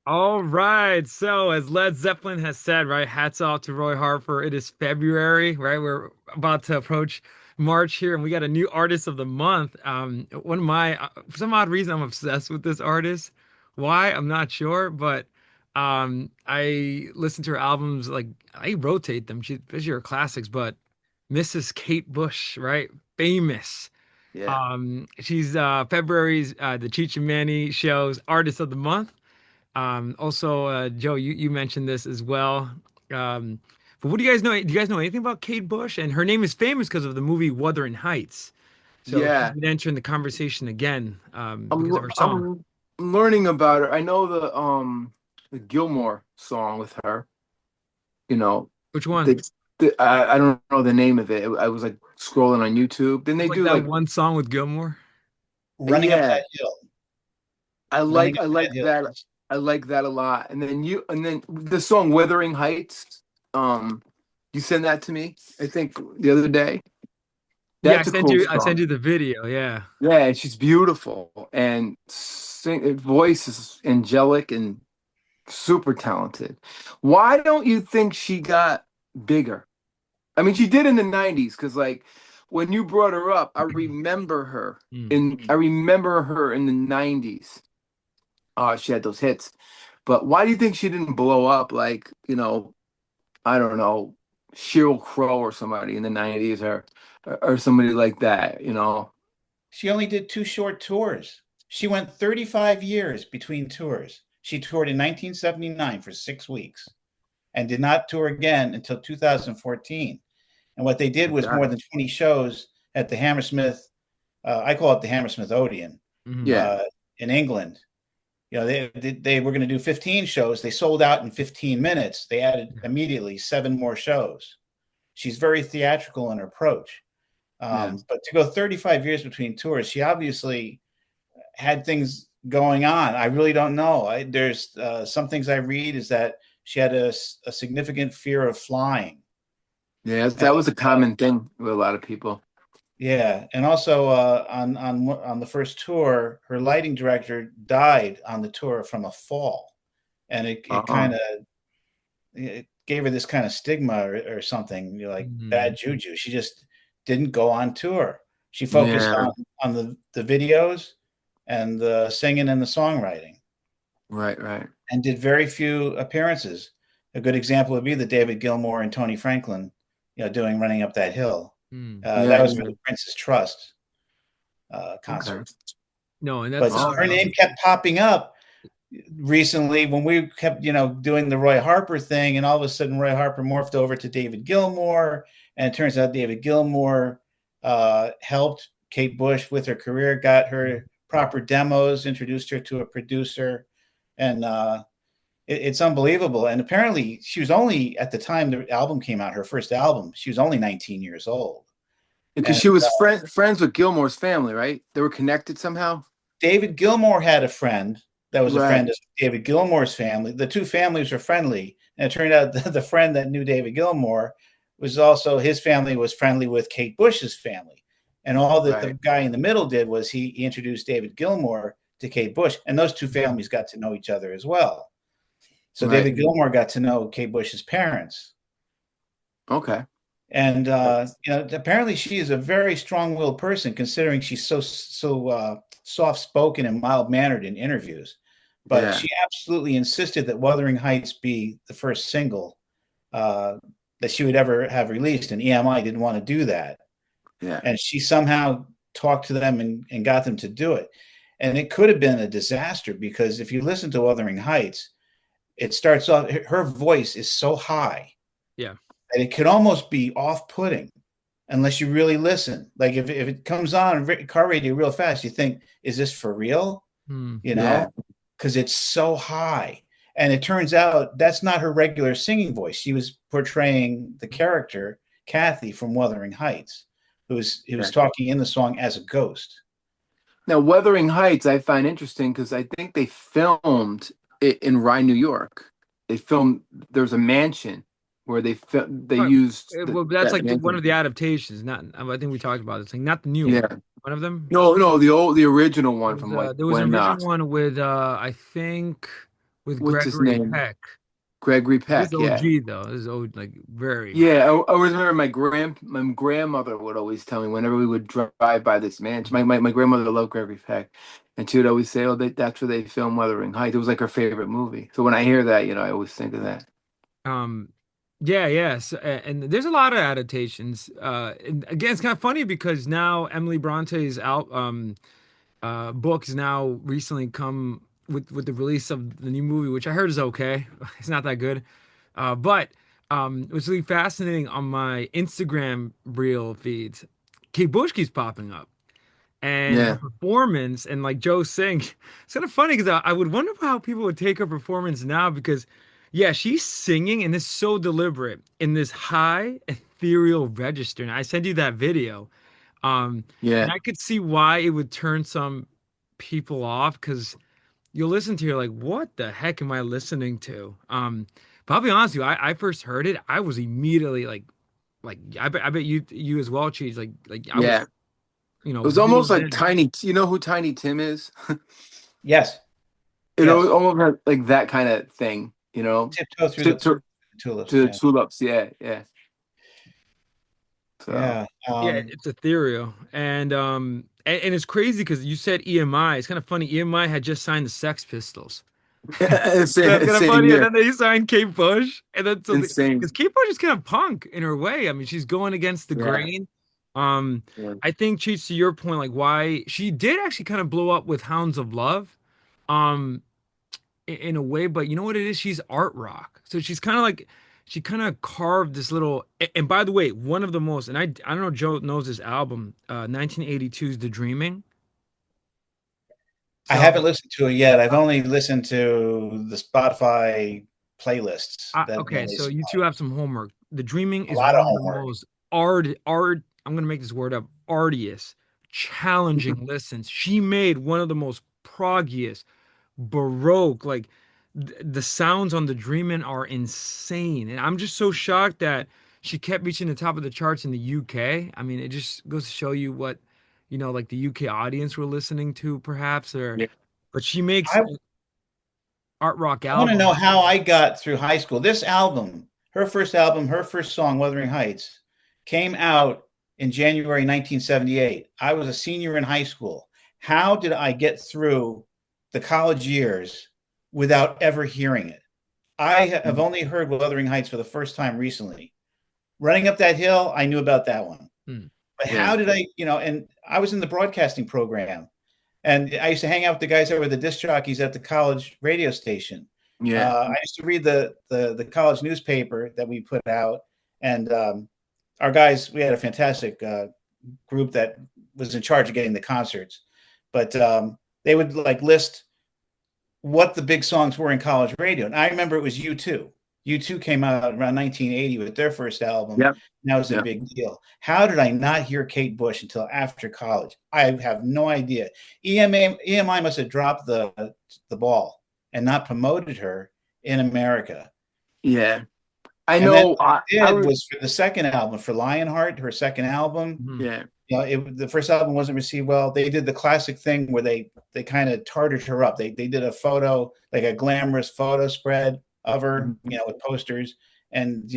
All right. So, as Led Zeppelin has said, right, hats off to Roy Harper. It is February, right? We're about to approach March here, and we got a new artist of the month. One of my, for some odd reason, I'm obsessed with this artist. Why? I'm not sure, but I listen to her albums, like I rotate them. These are classics, but Mrs. Kate Bush, right? Famous. Yeah. She's February's the Cheech and Manny show's artist of the month. Also, Joe, you mentioned this as well. Um, but what do you guys know? Do you guys know anything about Kate Bush? And her name is famous because of the movie Wuthering Heights. So she's Yeah. been entering the conversation again because of I'm her song. I'm learning about her. I know the Gilmore song with her. You know, Which one? the, I don't know the name of it. I was like scrolling on YouTube. Then It's they like do that like one song with Gilmore. Running up yeah, that hill. I Running like up I that like hill. that I like that a lot. And then the song Wuthering Heights. You sent that to me, I think the other day. Yeah, That's a cool I sent song. you the video. Yeah. Yeah, she's beautiful and her voice is angelic and super talented. Why don't you think she got bigger? I mean, she did in the 90s because like when you brought her up, Mm. I remember her in the 90s. She had those hits. But why do you think she didn't blow up like, I don't know, Sheryl Crow or somebody in the 90s or somebody like that? She only did two short tours. She went 35 years between tours. She toured in 1979 for 6 weeks and did not tour again until 2014. And what they did was more Okay. than 20 shows at the Hammersmith, I call it the Hammersmith Odeon, Hmm. Yeah. uh, in England. They were going to do 15 shows. They sold out in 15 minutes. They added immediately 7 more shows. She's very theatrical in her approach. Yeah. But to go 35 years between tours, she obviously had things going on. I really don't know. There's some things I read is that she had a significant fear of flying. Yeah, And, that was a common thing with a lot of people. yeah, and also on the first tour, her lighting director died on the tour from a fall, and it Uh-uh. kind of it gave her this kind of stigma or something, like Hmm. bad juju. She just didn't go on tour. She focused Yeah, on the videos and the singing and the songwriting, right, right. and did very few appearances. A good example would be the David Gilmour and Tony Franklin, doing "Running Up That Hill." Mm. That Yeah, was for yeah. the Prince's Trust Okay. concert. No, and But that's Oh, her name kept popping up recently when we kept, doing the Roy Harper thing, and all of a sudden Roy Harper morphed over to David Gilmour, and it turns out David Gilmour helped Kate Bush with her career, got her proper demos, introduced her to a producer, and it's unbelievable. And apparently, she was only at the time the album came out, her first album, she was only 19 years old, because and she was friends with Gilmore's family, right? They were connected somehow. David Gilmour had a friend that was a Right, friend of David Gilmour's family. The two families were friendly, and it turned out the friend that knew David Gilmour was also his family was friendly with Kate Bush's family. And all that the right, guy in the middle did was he introduced David Gilmour to Kate Bush, and those two families got to know each other as well. So right. David Gilmour got to know Kate Bush's parents, Okay. and apparently she is a very strong-willed person, considering she's so soft-spoken and mild-mannered in interviews. But Yeah, she absolutely insisted that Wuthering Heights be the first single uh, that she would ever have released, and EMI didn't want to do that. yeah. And she somehow talked to them and got them to do it. And it could have been a disaster, because if you listen to Wuthering Heights, it starts off, her voice is so high yeah. that it could almost be off-putting unless you really listen. Like if it comes on car radio real fast, you think, is this for real? Hmm. You Yeah. know, because it's so high. And it turns out that's not her regular singing voice. She was portraying the character Kathy from Wuthering Heights, who was Yeah. talking in the song as a ghost. Now, Wuthering Heights, I find interesting because I think they filmed it in Rye, New York. They filmed. There's a mansion where they Right. used Well, that's that like one mansion. of the adaptations. Not, I think we talked about this thing, not the new Yeah. one. one of them. No, no, the original one from like There was an when original one with I think with what's his Gregory name? Peck. Gregory This is Peck, yeah. OG though. This is old, like very. Yeah, I always remember my grandmother would always tell me whenever we would drive by this mansion. My grandmother loved Gregory Peck, and she would always say, "Oh, that's where they filmed Wuthering Heights." It was like her favorite movie. So when I hear that, I always think of that. Um, yeah, yes, and there's a lot of adaptations. And again, it's kind of funny because now Emily Bronte's out book has now recently come with the release of the new movie, which I heard is okay. It's not that good, but what's really fascinating on my Instagram reel feeds, Kate Bush keeps popping up. And her Yeah, performance and like Joe saying, it's kind of funny because I would wonder how people would take her performance now because yeah, she's singing and it's so deliberate in this high ethereal register. And I sent you that video. And yeah, I could see why it would turn some people off because you'll listen to it, you're like, what the heck am I listening to? But I'll be honest with you, I first heard it, I was immediately like I bet you as well, Cheese. Like I was, yeah. It was almost reeled like in. Tiny. You know who Tiny Tim is? Yes, It yes. almost had like that kind of thing, Tiptoe through to the to, tulips. to the Yeah, tulips. Yeah, yeah. So yeah. Yeah, it's ethereal, and it's crazy because you said EMI. It's kind of funny. EMI had just signed the Sex Pistols. That's kind of same funny. And here. then they signed Kate Bush, and then so because Insane. Kate Bush is kind of punk in her way. I mean, she's going against the Yeah. grain. Um, Yeah. I think Cheech, to your point, like why she did actually kind of blow up with Hounds of Love, um, in a way. But you know what it is? She's art rock, so she's kind of like she kind of carved this little. And by the way, one of the most, and I don't know, if Joe knows this album, 1982's The Dreaming. I So haven't listened to it yet. I've only listened to the Spotify playlists that Okay, they so you two supply. have some homework. The Dreaming A is lot of one of the homework. most I'm gonna make this word up, artiest, challenging listens. She made one of the most proggiest, baroque, like the sounds on the Dreaming are insane. And I'm just so shocked that she kept reaching the top of the charts in the UK. I mean, it just goes to show you what, like the UK audience were listening to, perhaps, or Yeah. but she makes I art rock I want to know albums. how I got through high school. This album, her first song, Wuthering Heights, came out in January 1978. I was a senior in high school. How did I get through the college years without ever hearing it? I have only heard Wuthering Heights for the first time recently. Running Up That Hill, I knew about that one. Hmm. But Yeah. how did and I was in the broadcasting program. And I used to hang out with the guys that were the disc jockeys at the college radio station. Yeah. I used to read the college newspaper that we put out, and our guys, we had a fantastic group that was in charge of getting the concerts. But they would like list what the big songs were in college radio, and I remember it was U2. U2 came out around 1980 with their first album. Yep. And that was a Yep. big deal. How did I not hear Kate Bush until after college? I have no idea. EMI must have dropped the ball and not promoted her in America. Yeah. I And then know. what they did was for the second album, for Lionheart, her second album. Mhm. Yeah. The first album wasn't received well. They did the classic thing where they kind of tarted her up. They did a photo, like a glamorous photo spread of her, Mhm. with posters, and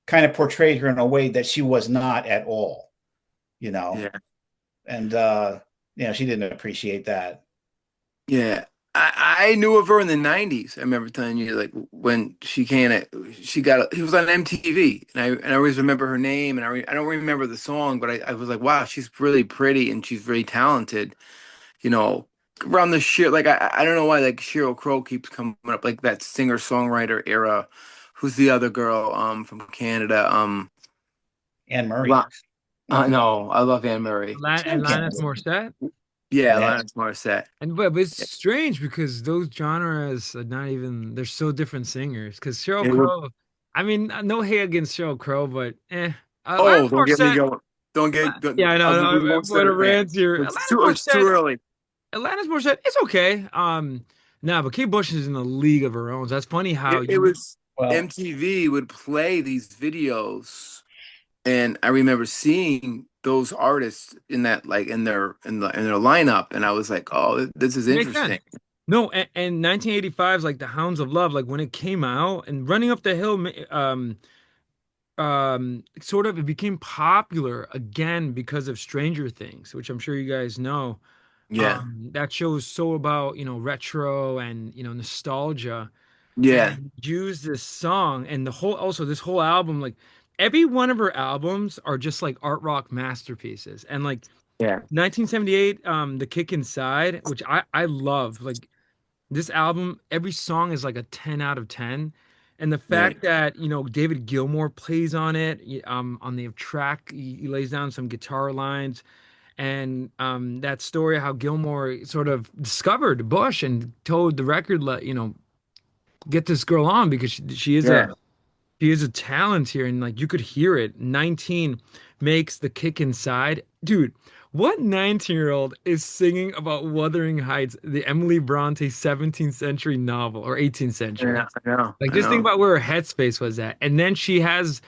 kind of portrayed her in a way that she was not at all, you know. Yeah. And she didn't appreciate that. Yeah. I knew of her in the 90s. I remember telling you like when he was on MTV and I always remember her name and I don't remember the song, but I was like, wow, she's really pretty and she's really talented, you know, around the shit. Like, I don't know why like Sheryl Crow keeps coming up, like that singer-songwriter era. Who's the other girl, from Canada? Anne Murray. La- no, I love Anne Murray. Sam can't Alanis do it. Morissette. Yeah, Yeah. Alanis Morissette. And but it's strange because those genres are not even they're so different singers. Because Sheryl It would. Crow, I mean, no hate against Sheryl Crow, but Alanis Oh, don't get me Morissette. going. Don't get. Don't, Yeah, I know. we No, won't I'm set going to a rant. rant here. It's too early. Alanis Morissette, it's okay. Nah, but Kate Bush is in a league of her own. So that's funny how It you. was Well, MTV would play these videos, and I remember seeing those artists in that like in their lineup, and I was like, oh, this is It makes interesting. sense. No, and 1985's like the Hounds of Love, like when it came out and Running Up the Hill, sort of it became popular again because of Stranger Things, which I'm sure you guys know. Yeah, That show is so about, retro and, nostalgia. yeah, And use this song and the whole, also this whole album, like every one of her albums are just like art rock masterpieces. And like yeah, 1978, The Kick Inside, which I love. Like this album, every song is like a 10 out of 10. And the right, fact that, David Gilmour plays on it, on the track, he lays down some guitar lines. And that story how Gilmour sort of discovered Bush and told the record, get this girl on because yeah, she is a talent here, and like you could hear it. 19 makes the kick inside. Dude, what 19-year-old is singing about Wuthering Heights, the Emily Bronte 17th century novel or 18th century? yeah. I know, Like I just think know. about where her headspace was at. And then she has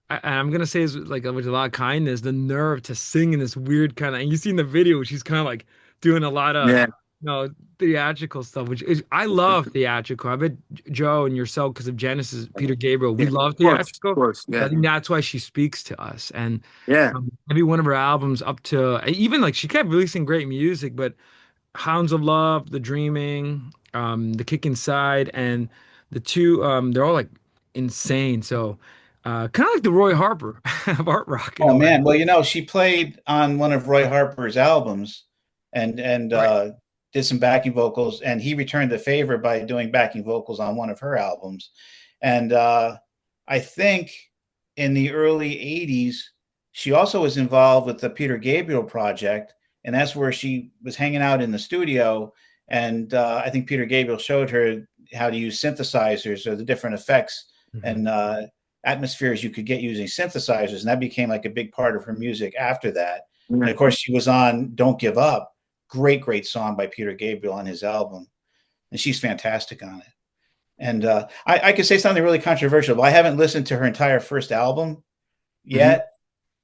I'm gonna say this like with a lot of kindness, the nerve to sing in this weird kind of, and you see in the video, she's kind of like doing a lot of, Yeah, theatrical stuff, which is, I love theatrical. I bet Joe and yourself, because of Genesis, Peter Gabriel, we yeah. love Of theatrical. course, I yeah, think that's why she speaks to us. And yeah. every one of her albums up to, even like she kept releasing great music, but Hounds of Love, The Dreaming, The Kick Inside, and the two, they're all like insane. So, kind of like the Roy Harper of art rock in Oh a way. man, well, she played on one of Roy Harper's albums, and Right. did some backing vocals, and he returned the favor by doing backing vocals on one of her albums. And I think in the early '80s, she also was involved with the Peter Gabriel project, and that's where she was hanging out in the studio. And I think Peter Gabriel showed her how to use synthesizers or the different effects Mhm. and atmospheres you could get using synthesizers, and that became like a big part of her music after that. And Yeah. of course, she was on "Don't Give Up," great song by Peter Gabriel on his album, and she's fantastic on it. And I could say something really controversial, but I haven't listened to her entire first album Hmm. yet.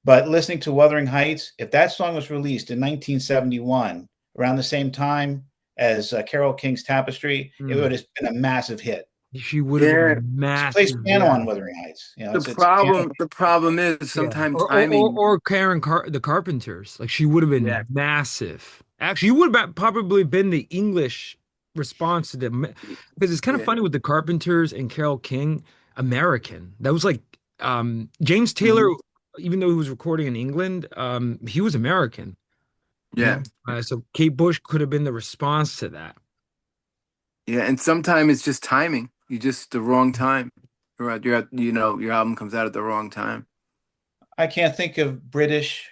But listening to "Wuthering Heights," if that song was released in 1971, around the same time as Carole King's "Tapestry," it Mm. would have been a massive hit. She would have been Yeah. a She plays massive, piano yeah. on "Wuthering Heights." The It's piano. problem is Yeah. sometimes Or timing. the Carpenters. Like she would have been Yeah, massive. Actually, you would have probably been the English response to them. Because it's kind of yeah. funny with the Carpenters and Carole King, American. That was like James Taylor, Hmm. even though he was recording in England, he was American, you Yeah, know. So Kate Bush could have been the response to that. yeah. And sometimes it's just timing. You just the wrong time. Your album comes out at the wrong time. I can't think of British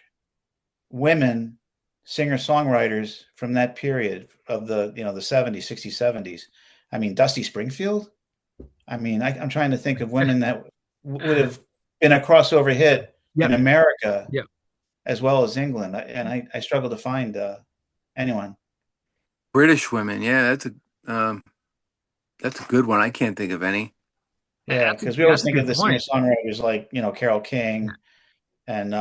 women singer-songwriters from that period of the 70s, 60s, 70s. I mean, Dusty Springfield. I mean, I'm trying to think of women that would have been a crossover hit in Yep. America Yep. as well as England, and I struggle to find anyone. British women, yeah, that's a good one. I can't think of any. Yeah, That's a, because we always that's a think of good the point. singer-songwriters like Carole King and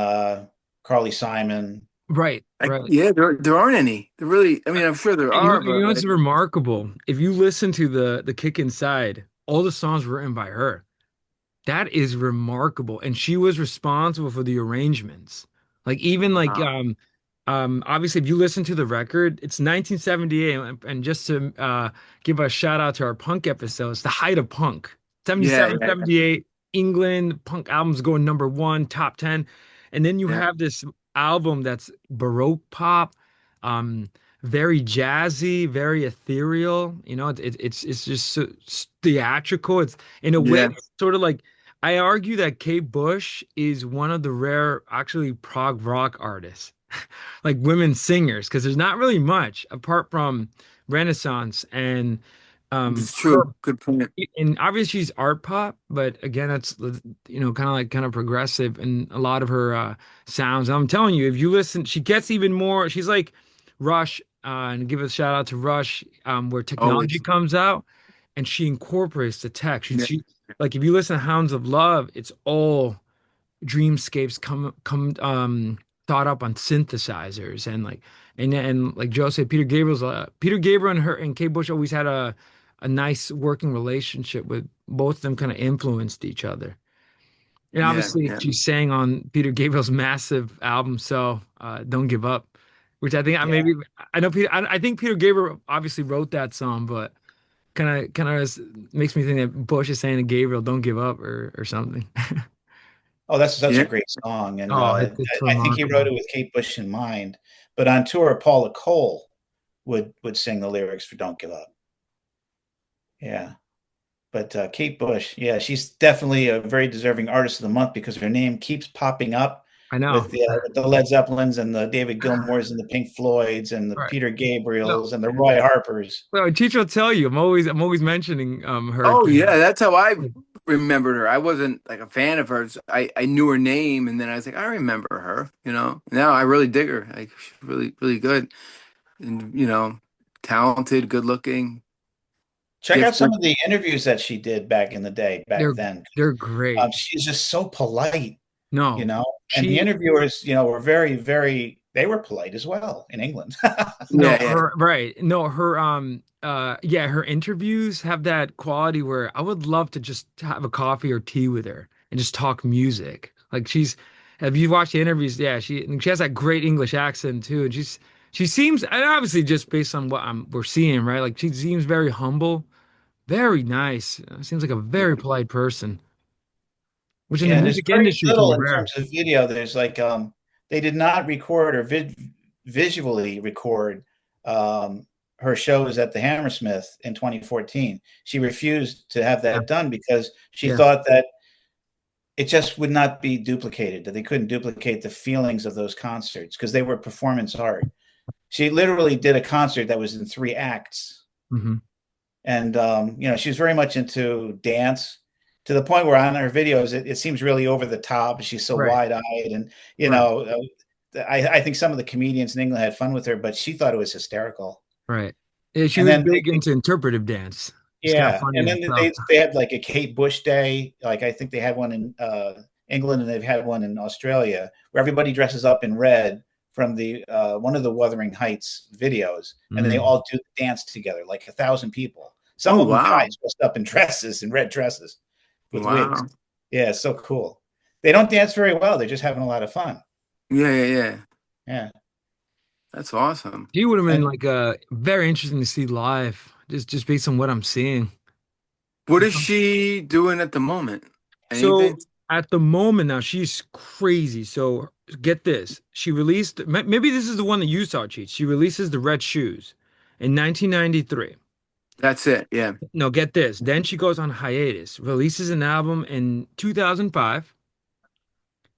Carly Simon. Right, Like, right. yeah, there aren't any. There really, I mean, I'm sure there And you know, are, you but know what's like, remarkable? If you listen to the Kick Inside, all the songs were written by her. That is remarkable. And she was responsible for the arrangements. Like even like uh, obviously if you listen to the record, it's 1978 and just to give a shout out to our punk episodes, the height of punk. yeah, 77, yeah, 78, England, punk albums going number one, top 10. And then you yeah, have this album that's Baroque pop, um, very jazzy, very ethereal. It's just so theatrical. It's in a way yeah, sort of like I argue that Kate Bush is one of the rare, actually, prog rock artists, like women singers, because there's not really much apart from Renaissance and it's her. true. Good point. And obviously she's art pop, but again, that's kind of progressive in a lot of her sounds. And I'm telling you, if you listen, she gets even more. She's like Rush, and give a shout out to Rush, where technology Always. comes out and she incorporates the tech. Yeah, She like if you listen to Hounds of Love, it's all dreamscapes come thought up on synthesizers and like Joe said, Peter Gabriel and her and Kate Bush always had a nice working relationship with both of them kind of influenced each other. And Yeah, obviously, yeah, she sang on Peter Gabriel's massive album, so "Don't Give Up," which I think I Yeah. maybe I know Peter. I think Peter Gabriel obviously wrote that song, but kind of makes me think that Bush is saying to Gabriel, "Don't give up" or something. Oh, that's such a yeah. great song, and Oh, it's I think he wrote remarkable. it with Kate Bush in mind. But on tour, Paula Cole would sing the lyrics for "Don't Give Up." Yeah, but Kate Bush, yeah, she's definitely a very deserving artist of the month because her name keeps popping up I know. with the Led Zeppelins and the David Gilmours and the Pink Floyds and the Right. Peter No. Gabriels and the Roy Harpers. Well, Cheech will tell you. I'm always mentioning her. Oh 'Cause, yeah, that's how I remembered her. I wasn't like a fan of hers. I knew her name, and then I was like, I remember her. Now I really dig her. Like she's really really good, and talented, good looking, Check out some gifted. of the interviews that she did back in the day, back they're then. they're great. She's just so polite, you No, know, and the she interviewers, were very, very, they were polite as well in England. No, Yeah, yeah. her right. No, her yeah, her interviews have that quality where I would love to just have a coffee or tea with her and just talk music. Like she's have you watched the interviews? Yeah, she has that great English accent too. And she seems and obviously just based on what we're seeing, right? Like she seems very humble, very nice. Seems like a very polite person, which in the Yeah, and there's music very industry can little be in rare. terms of video. There's like they did not record or visually record her shows at the Hammersmith in 2014. She refused to have Yeah. that done because she Yeah. thought that it just would not be duplicated, that they couldn't duplicate the feelings of those concerts because they were performance art. She literally did a concert that was in 3 acts. Hmm. And she was very much into dance to the point where on her videos it seems really over the top. She's so Right. wide-eyed, and Right. I think some of the comedians in England had fun with her, but she thought it was hysterical. Right. Yeah, she And was then big into interpretive dance. It's kind of yeah, funny and and then stuff. they had like a Kate Bush Day. Like I think they had one in England, and they've had one in Australia where everybody dresses up in red from the one of the Wuthering Heights videos, and then they Mm. all do the dance together, like 1,000 people. Some Oh of them wow, guys dressed up in dresses and red dresses with wigs. wow. Yeah, it's so cool. They don't dance very well. They're just having a lot of fun. Yeah, yeah, yeah. Yeah, That's awesome. He would have been and like very interesting to see live, just based on what I'm seeing. What is she doing at the moment? So Anything? at the moment now, she's crazy. So get this. She released maybe this is the one that you saw, Cheech. She releases the Red Shoes in 1993. That's it. Yeah. No, get this. Then she goes on hiatus, releases an album in 2005,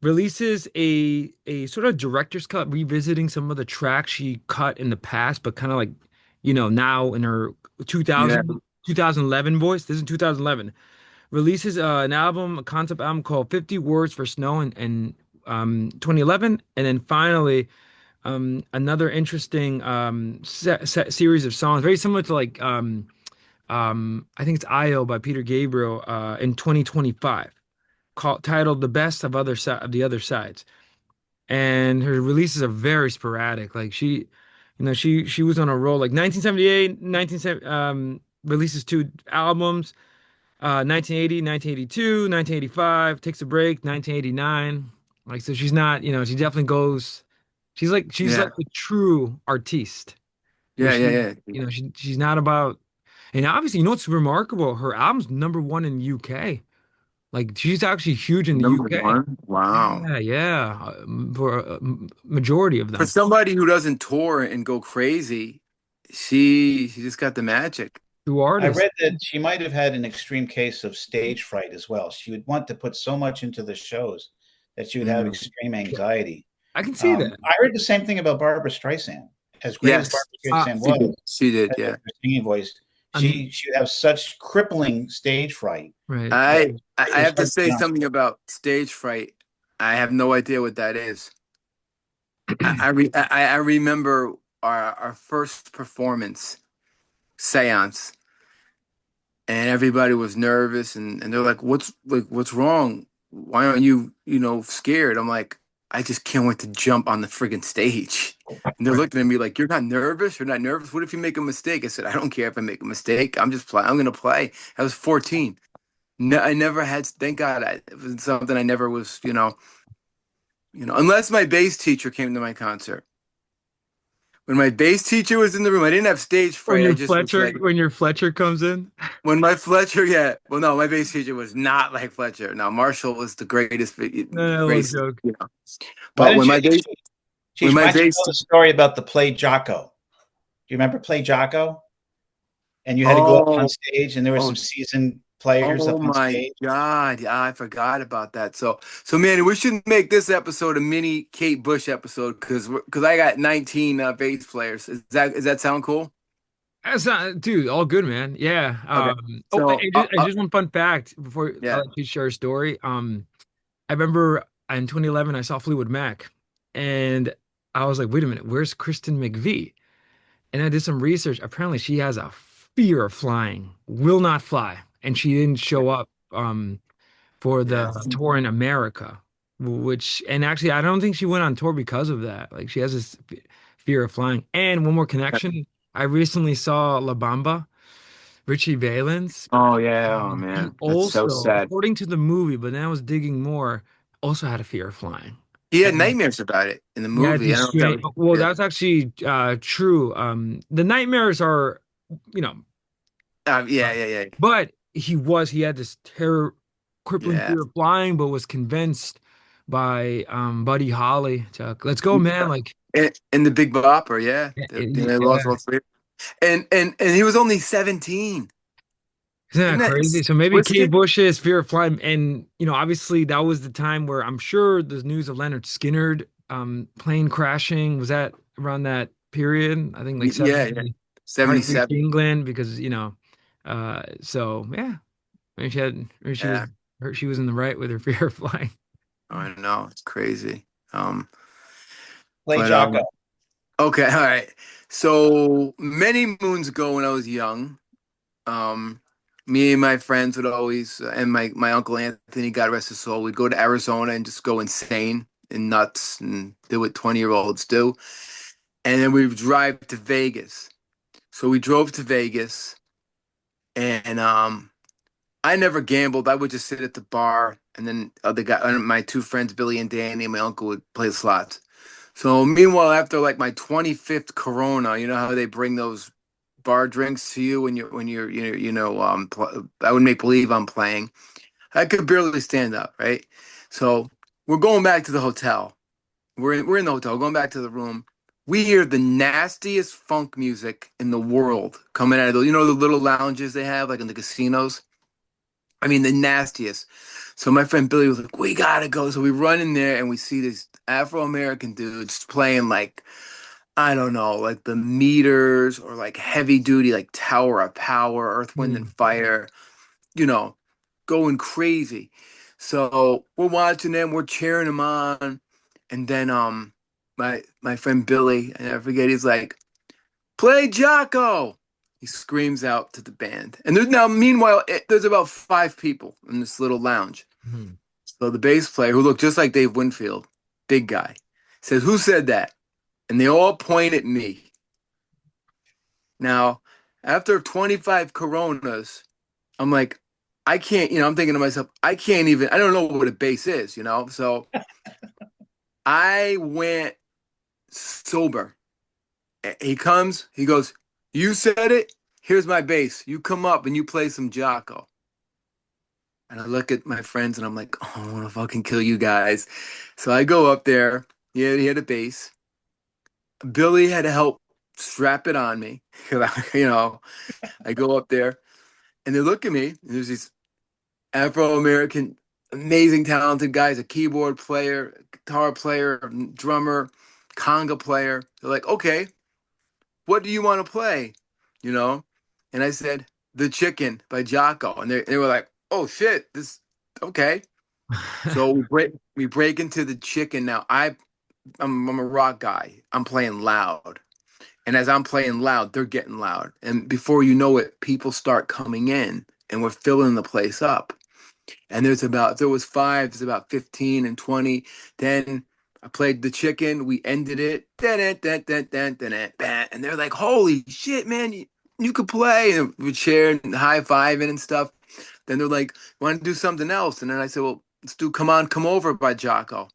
releases a sort of director's cut revisiting some of the tracks she cut in the past, but kind of like, now in her Yeah. 2011 voice. This is 2011. Releases an album, a concept album called 50 Words for Snow in 2011. And then finally, another interesting series of songs, very similar to like, I think it's IO by Peter Gabriel in 2025, titled "The Best of of the Other Sides." And her releases are very sporadic. Like she was on a roll. Like 1978, 1970, releases 2 albums. 1980, 1982, 1985, takes a break, 1989. Like so, she's not. She definitely goes. She's like Yeah. a true artiste, where Yeah. Yeah. Yeah. she's not about. And obviously, what's remarkable? Her album's #1 in UK. Like she's actually huge in the Number UK. one. Wow. Yeah, yeah, for a majority of For them. somebody who doesn't tour and go crazy, she just got the magic. True I artists. read that she might have had an extreme case of stage fright as well. She would want to put so much into the shows that she would have Mm. extreme Yeah, anxiety. I can see that. I heard the same thing about Barbara Streisand. As great as Yes, Barbara Streisand she did. was She did. as Yeah. her singing voice, Um, she would have such crippling stage fright right. that I it was have to hard to say be on something stage. about stage fright. I have no idea what that is. I remember our first performance seance, and everybody was nervous, and they're like, what's wrong? Why aren't you scared?" I'm like, I just can't wait to jump on the friggin' stage. And they're looking at me like, you're not nervous? You're not nervous? What if you make a mistake? I said, I don't care if I make a mistake. I'm just playing. I'm gonna play. I was 14. No, I never had, thank God, it was something I never was, unless my bass teacher came to my concert. When my bass teacher was in the room, I didn't have stage fright. I just was like, When your Fletcher comes in. when my Fletcher, yeah. Well, no, my bass teacher was not like Fletcher. No, Marshall was the greatest, No, little greatest, joke. you know. Why But don't you, when Cheech, my why don't you bass, tell the story about the play Jaco? Do you remember play Jaco? And you had to go up on oh, stage, and there were oh, some seasoned players oh up on my stage. God. Yeah, I forgot about that. So Manny, we should make this episode a mini Kate Bush episode because I got 19 bass players. Is that sound cool? That's not, dude, all good, man. Yeah. Okay. So, Just one fun fact before I yeah. let you share a story. I remember in 2011 I saw Fleetwood Mac, and I was like, wait a minute, where's Kristen McVie? And I did some research. Apparently, she has a fear of flying, will not fly, and she didn't show up for Yeah. the tour in America. And actually, I don't think she went on tour because of that. Like, she has this fear of flying. And one more connection. I recently saw La Bamba, Richie Valens. Oh yeah. Oh And he man. That's so also, sad. according to the movie, but then I was digging more, also had a fear of flying. He had And nightmares about it in the yeah, it's movie. I don't know if that extreme. was Well, yeah. that's actually true. The nightmares are, you know, Yeah, yeah, yeah. but he had this terror, crippling Yeah. fear of flying, but was convinced by Buddy Holly to let's go, man. Like, And the Big Bopper, yeah. They yeah. lost all three. And he was only 17. Isn't Isn't that that crazy? So maybe Kate twisted? Bush's fear of flying, and obviously that was the time where I'm sure the news of Leonard Skinner plane crashing was that around that period. I think like Yeah, yeah. 70, heartbreak 77. England because so yeah, maybe Yeah. she was in the right with her fear of flying. I know. It's crazy. Um, Play but Jaco. okay, all right. So many moons ago when I was young, um, me and my friends would always, and my uncle Anthony, God rest his soul, we'd go to Arizona and just go insane and nuts and do what 20-year-olds do. And then we would drive to Vegas. So we drove to Vegas, and I never gambled. I would just sit at the bar, and then my two friends, Billy and Danny, and my uncle would play the slots. So meanwhile, after like my 25th Corona, you know how they bring those bar drinks to you when you're I would make believe I'm playing. I could barely stand up, right? So we're going back to the hotel. We're in the hotel, going back to the room. We hear the nastiest funk music in the world coming out of the little lounges they have like in the casinos. I mean, the nastiest. So my friend Billy was like, "We gotta go." So we run in there and we see these Afro-American dudes playing like, I don't know, like the Meters or like heavy duty, like Tower of Power, Earth, Wind, and Hmm. Fire, you know, going crazy. So we're watching them, we're cheering them on, and then my friend Billy, I never forget, he's like, "Play Jaco!" He screams out to the band. And meanwhile, there's about five people in this little lounge. Hmm. So the bass player, who looked just like Dave Winfield, big guy, says, "Who said that?" And they all point at me. Now, after 25 Coronas, I'm like, I can't, I'm thinking to myself, I don't know what a bass is. So I went sober. He comes, he goes, "You said it. Here's my bass. You come up and you play some Jaco." And I look at my friends and I'm like, "Oh, I want to fucking kill you guys." So I go up there. Yeah, he had a bass. Billy had to help strap it on me. 'Cause I go up there and they look at me. And there's these Afro-American, amazing, talented guys, a keyboard player, guitar player, drummer, conga player. They're like, "Okay, what do you want to play?" You know? And I said, "The Chicken by Jaco." And they were like, "Oh shit, okay." So we break into The Chicken. Now I'm a rock guy. I'm playing loud. And as I'm playing loud, they're getting loud. And before you know it, people start coming in and we're filling the place up. And if there was five, there's about 15 and 20. Then I played the chicken. We ended it. And they're like, "Holy shit, man! You could play." And we cheering and high fiving and stuff. Then they're like, "Want to do something else?" And then I said, "Well, let's do 'Come On, Come Over' by Jaco."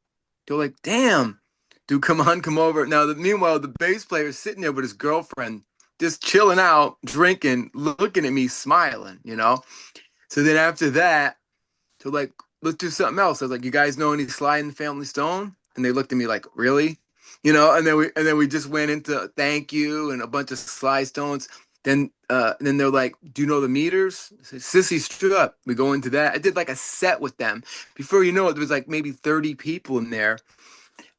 They're like, "Damn, dude, come on, come over." Now, meanwhile, the bass player is sitting there with his girlfriend, just chilling out, drinking, looking at me, smiling. So then after that. So like, let's do something else. I was like, you guys know any Sly and the Family Stone? And they looked at me like, really? And then we just went into Thank You and a bunch of Sly Stones. Then they're like, do you know the Meters? I said, Sissy Strut. We go into that. I did like a set with them. Before you know it, there was like maybe 30 people in there,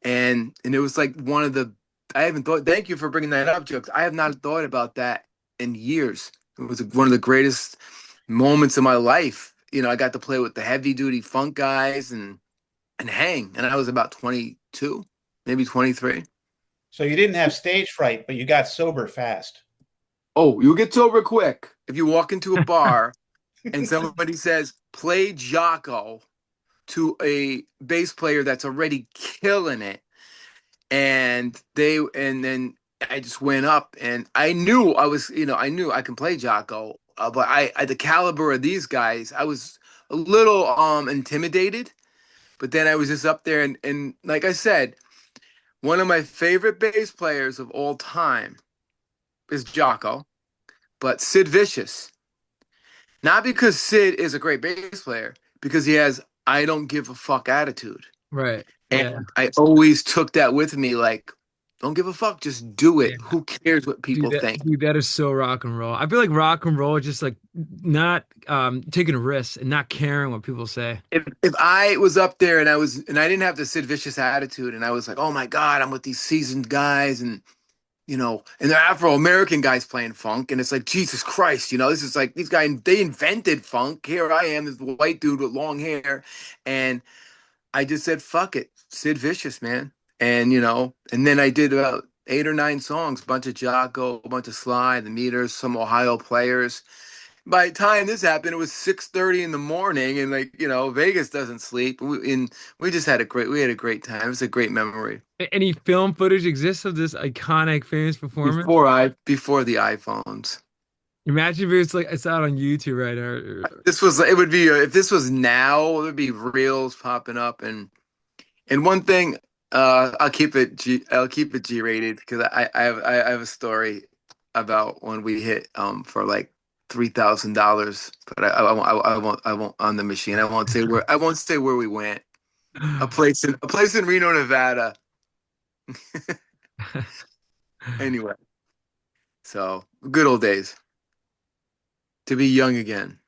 and it was like one of the. I haven't thought. Thank you for bringing that up, Jokes. I have not thought about that in years. It was one of the greatest moments of my life. I got to play with the heavy duty funk guys and hang, and I was about 22, maybe 23. So you didn't have stage fright, but you got sober fast. Oh, you get sober quick if you walk into a bar and somebody says play Jaco to a bass player that's already killing it, and then I just went up and I knew I knew I can play Jaco, but the caliber of these guys, I was a little intimidated. But then I was just up there, and like I said, one of my favorite bass players of all time is Jaco, but Sid Vicious. Not because Sid is a great bass player, because he has I don't give a fuck attitude. Right. Yeah. And I always took that with me, like, don't give a fuck, just do it. Yeah. Who cares what people think? Dude, that is so rock and roll. I feel like rock and roll is just like not taking a risk and not caring what people say. If I was up there and I didn't have the Sid Vicious attitude and I was like, oh my God, I'm with these seasoned guys and they're Afro American guys playing funk, and it's like Jesus Christ, this is like these guys they invented funk. Here I am, this white dude with long hair, and I just said fuck it, Sid Vicious, man, and then I did about 8 or 9 songs, a bunch of Jaco, a bunch of Sly, the Meters, some Ohio players. By the time this happened, it was 6:30 in the morning, and like Vegas doesn't sleep. We just had a great time. It was a great memory. Any film footage exists of this iconic, famous performance? Before the iPhones. Imagine if it's like it's out on YouTube right now. It would be if this was now, there'd be reels popping up, and one thing, I'll keep it G rated because I have a story about when we hit for like $3,000, but I won't on the machine. I won't say where we went. A place in Reno, Nevada. Anyway, so good old days to be young again.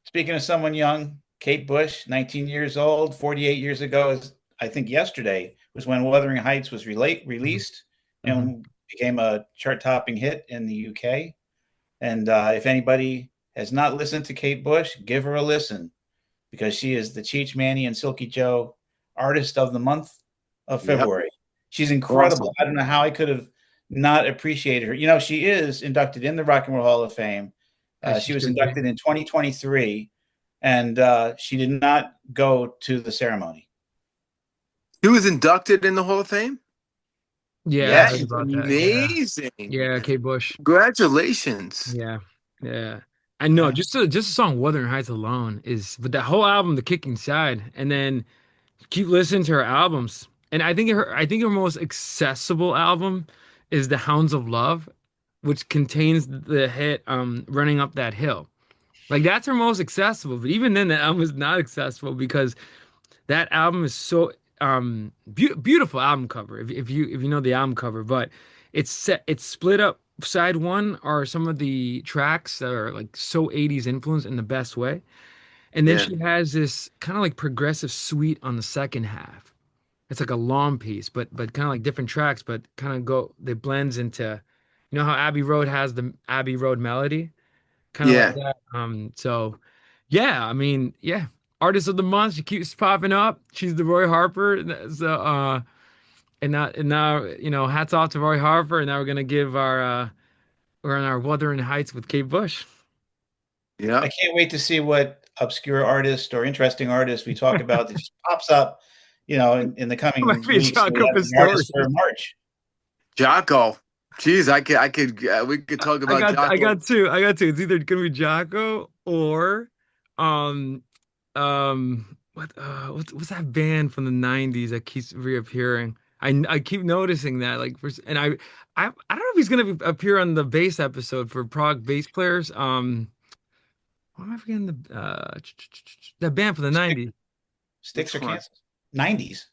Speaking of someone young, Kate Bush, 19 years old, 48 years ago, I think yesterday was when Wuthering Heights was released Mhm. and became a chart-topping hit in the UK. And if anybody has not listened to Kate Bush, give her a listen because she is the Cheech, Manny, and Silky Joe Artist of the Month of Yep, February. She's incredible. awesome. I don't know how I could have not appreciated her. She is inducted in the Rock and Roll Hall of Fame. As she She was should be. inducted in 2023, and she did not go to the ceremony. He was inducted in the Hall of Fame. Yeah, I That heard Yes. is about that. Yeah. amazing. Yeah, Kate Bush. Congratulations. Yeah. Yeah. I know, Yeah. just the song Wuthering Heights alone is, but that whole album, The Kicking Side, and then keep listening to her albums. And I think her most accessible album is The Hounds of Love, which contains the hit Running Up That Hill. Like that's her most accessible, but even then that album is not accessible because that album is so beautiful album cover if you know the album cover, but it's split up. Side one are some of the tracks that are like so 80s influence in the best way. And then Yeah, she has this kind of like progressive suite on the second half. It's like a long piece, but kind of like different tracks, but kind of go they blends into how Abbey Road has the Abbey Road melody, kind of like yeah, that. So yeah, I mean, yeah, artist of the month. She keeps popping up. She's the Roy Harper. So and now hats off to Roy Harper. And now we're gonna give our we're on our Wuthering Heights with Kate Bush. yeah. I can't wait to see what obscure artist or interesting artist we talk about that just pops up in the Might coming be weeks. So we Jaco have the artist for Pastorius. March. Jaco. Jeez, we could talk about I Jaco. got two. I got two. It's either gonna be Jaco or um what's that band from the 90s that keeps reappearing? I keep noticing that and I don't know if he's gonna appear on the bass episode for Prague bass players. Why am I forgetting that band from the Stick, 90s? Sticks Which or one? Kansas? 90s.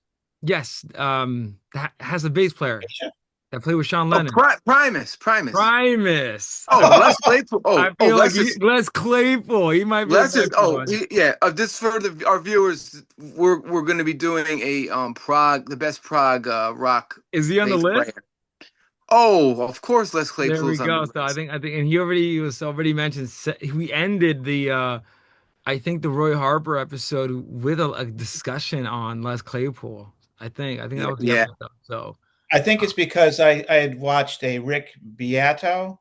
Yes, that has a bass player that played with Sean Oh, Lennon. Primus. Primus. Oh, Les Claypool. I Oh, feel like Les Claypool. He might be the Les is. next one. Yeah. Just for our viewers, we're going to be doing a the best Prague rock Is he on the bass list? player. Oh, of course, Les There we Claypool's on go. the So list. and he was already mentioned. We ended I think the Roy Harper episode with a discussion on Les Claypool. I think that Yeah, was the yeah. episode. So, I think uh, it's because I had watched a Rick Beato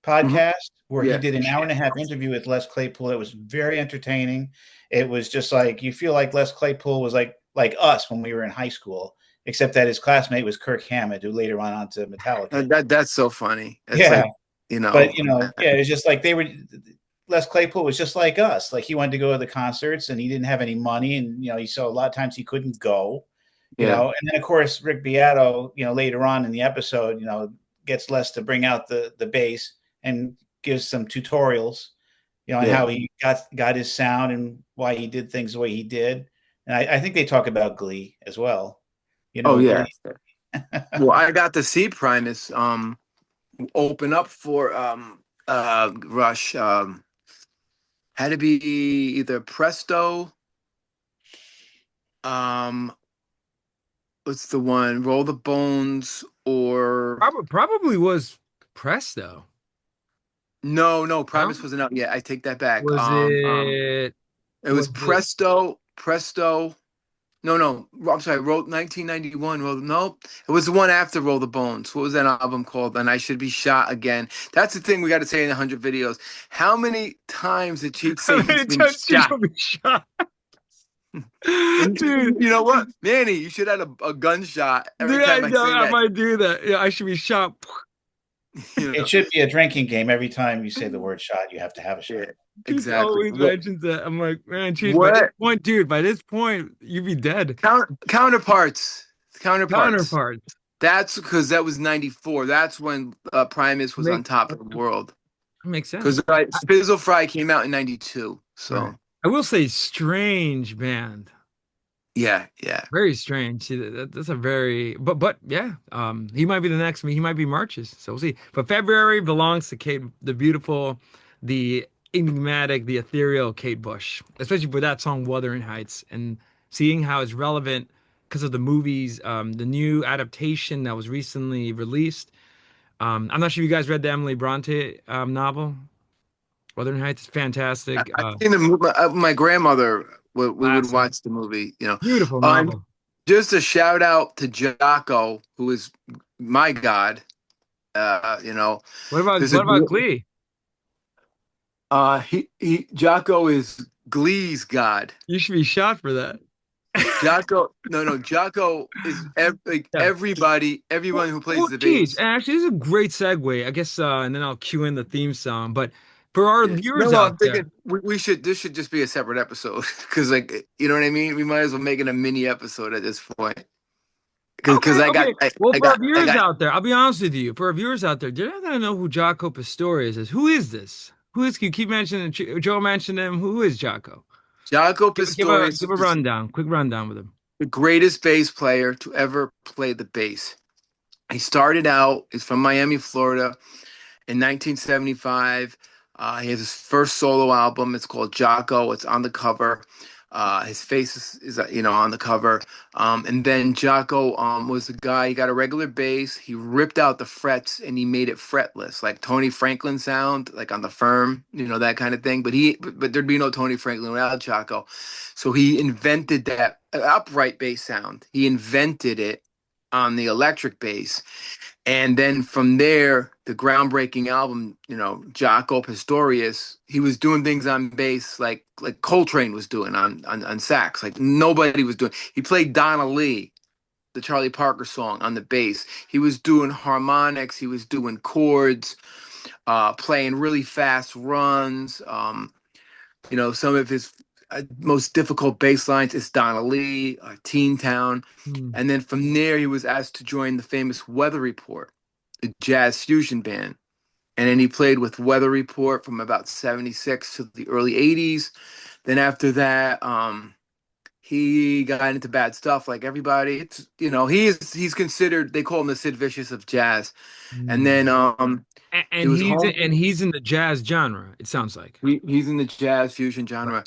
Mhm. podcast where he Yeah. did an hour and a half interview with Les Claypool. It was very entertaining. It was just like you feel like Les Claypool was like us when we were in high school, except that his classmate was Kirk Hammett, who later went on to Metallica. That's so funny. It's Yeah, like, you but know, yeah, it was just like they were. Les Claypool was just like us. Like he wanted to go to the concerts and he didn't have any money, and he saw a lot of times he couldn't go. yeah, And then of course Rick Beato, later on in the episode, gets Les to bring out the bass and gives some tutorials, on yeah. how he got his sound and why he did things the way he did. And I think they talk about Glee as well. Oh, yeah. Glee. Well, I got to see Primus open up for Rush. Had to be either Presto, um, what's the one? Roll the Bones or probably was Presto. no, No, Primus wasn't out yet. I take that back. was it? It Was was it? Presto. No, I'm sorry. Wrote 1991. No, it was the one after Roll the Bones. What was that album called? And I Should Be Shot Again. That's the thing we got to say in 100 videos. How many times did Cheech How say he's many been times did shot? you be shot, And dude? you know what, Manny? You should have a gunshot every Dude, I time I know say I that. might do that. Yeah, I should be shot. You It know, should be a drinking game. Every time you say the word shot, you have to have a shot. yeah, Cheech exactly. always mentions that. I'm like, man, Cheech, by this What point, dude, by this point, you'd be dead. counterparts? Counterparts. Counterparts. That's because that was 94. That's when Primus was on Make top of the world. makes sense. Because Fizzle Fry came out in 92. Right. So I will say, strange band. yeah, yeah. Very strange. See, that's a very, but yeah, he might be the next. He might be Marches. So we'll see. But February belongs to Kate, the beautiful, the enigmatic, the ethereal Kate Bush, especially with that song "Wuthering Heights," and seeing how it's relevant because of the movies, the new adaptation that was recently released. I'm not sure if you guys read the Emily Bronte novel. Wuthering Heights is fantastic. I seen the movie. My grandmother we would Classic. watch the movie. Beautiful And novel. just a shout out to Jaco, who is my god. There's a What about Glee? he Jaco is Glee's god. You should be shot for that. Jaco, no, Jaco is like Yeah. everybody, everyone who plays Well, the geez, bass. actually, this is a great segue, I guess, and then I'll cue in the theme song. But for our Yeah. No, viewers no, out I'm there, thinking we should. This should just be a separate episode because, like, you know what I mean. We might as well make it a mini episode at this point. Because okay, okay. Well, for our I viewers got out there, I'll be honest with you. For our viewers out there, they're not gonna know who Jaco Pastorius is. Who is this? Who is? You keep mentioning Joe mentioned him. Who is Jaco? Jaco Give Pastorius a is rundown, quick rundown with him. the greatest bass player to ever play the bass. He started out. He's from Miami, Florida, in 1975. He has his first solo album. It's called Jaco. It's on the cover. His face is on the cover. And then Jaco was the guy. He got a regular bass. He ripped out the frets and he made it fretless, like Tony Franklin sound, like on the Firm, that kind of thing. But there'd be no Tony Franklin without Jaco. So he invented that upright bass sound. He invented it on the electric bass. And then from there, the groundbreaking album, Jaco Pastorius, he was doing things on bass like Coltrane was doing on sax. Like nobody was doing. He played Donna Lee, the Charlie Parker song, on the bass. He was doing harmonics. He was doing chords, playing really fast runs. Some of his most difficult bass lines is Donna Lee, Teen Town. Hmm. And then from there, he was asked to join the famous Weather Report, a jazz fusion band. And then he played with Weather Report from about 76 to the early 80s. Then after that, he got into bad stuff like everybody. He's considered, they call him the Sid Vicious of jazz. And Hmm. then it And was home. he's in the jazz genre, it sounds like. He's in the jazz fusion Right. genre,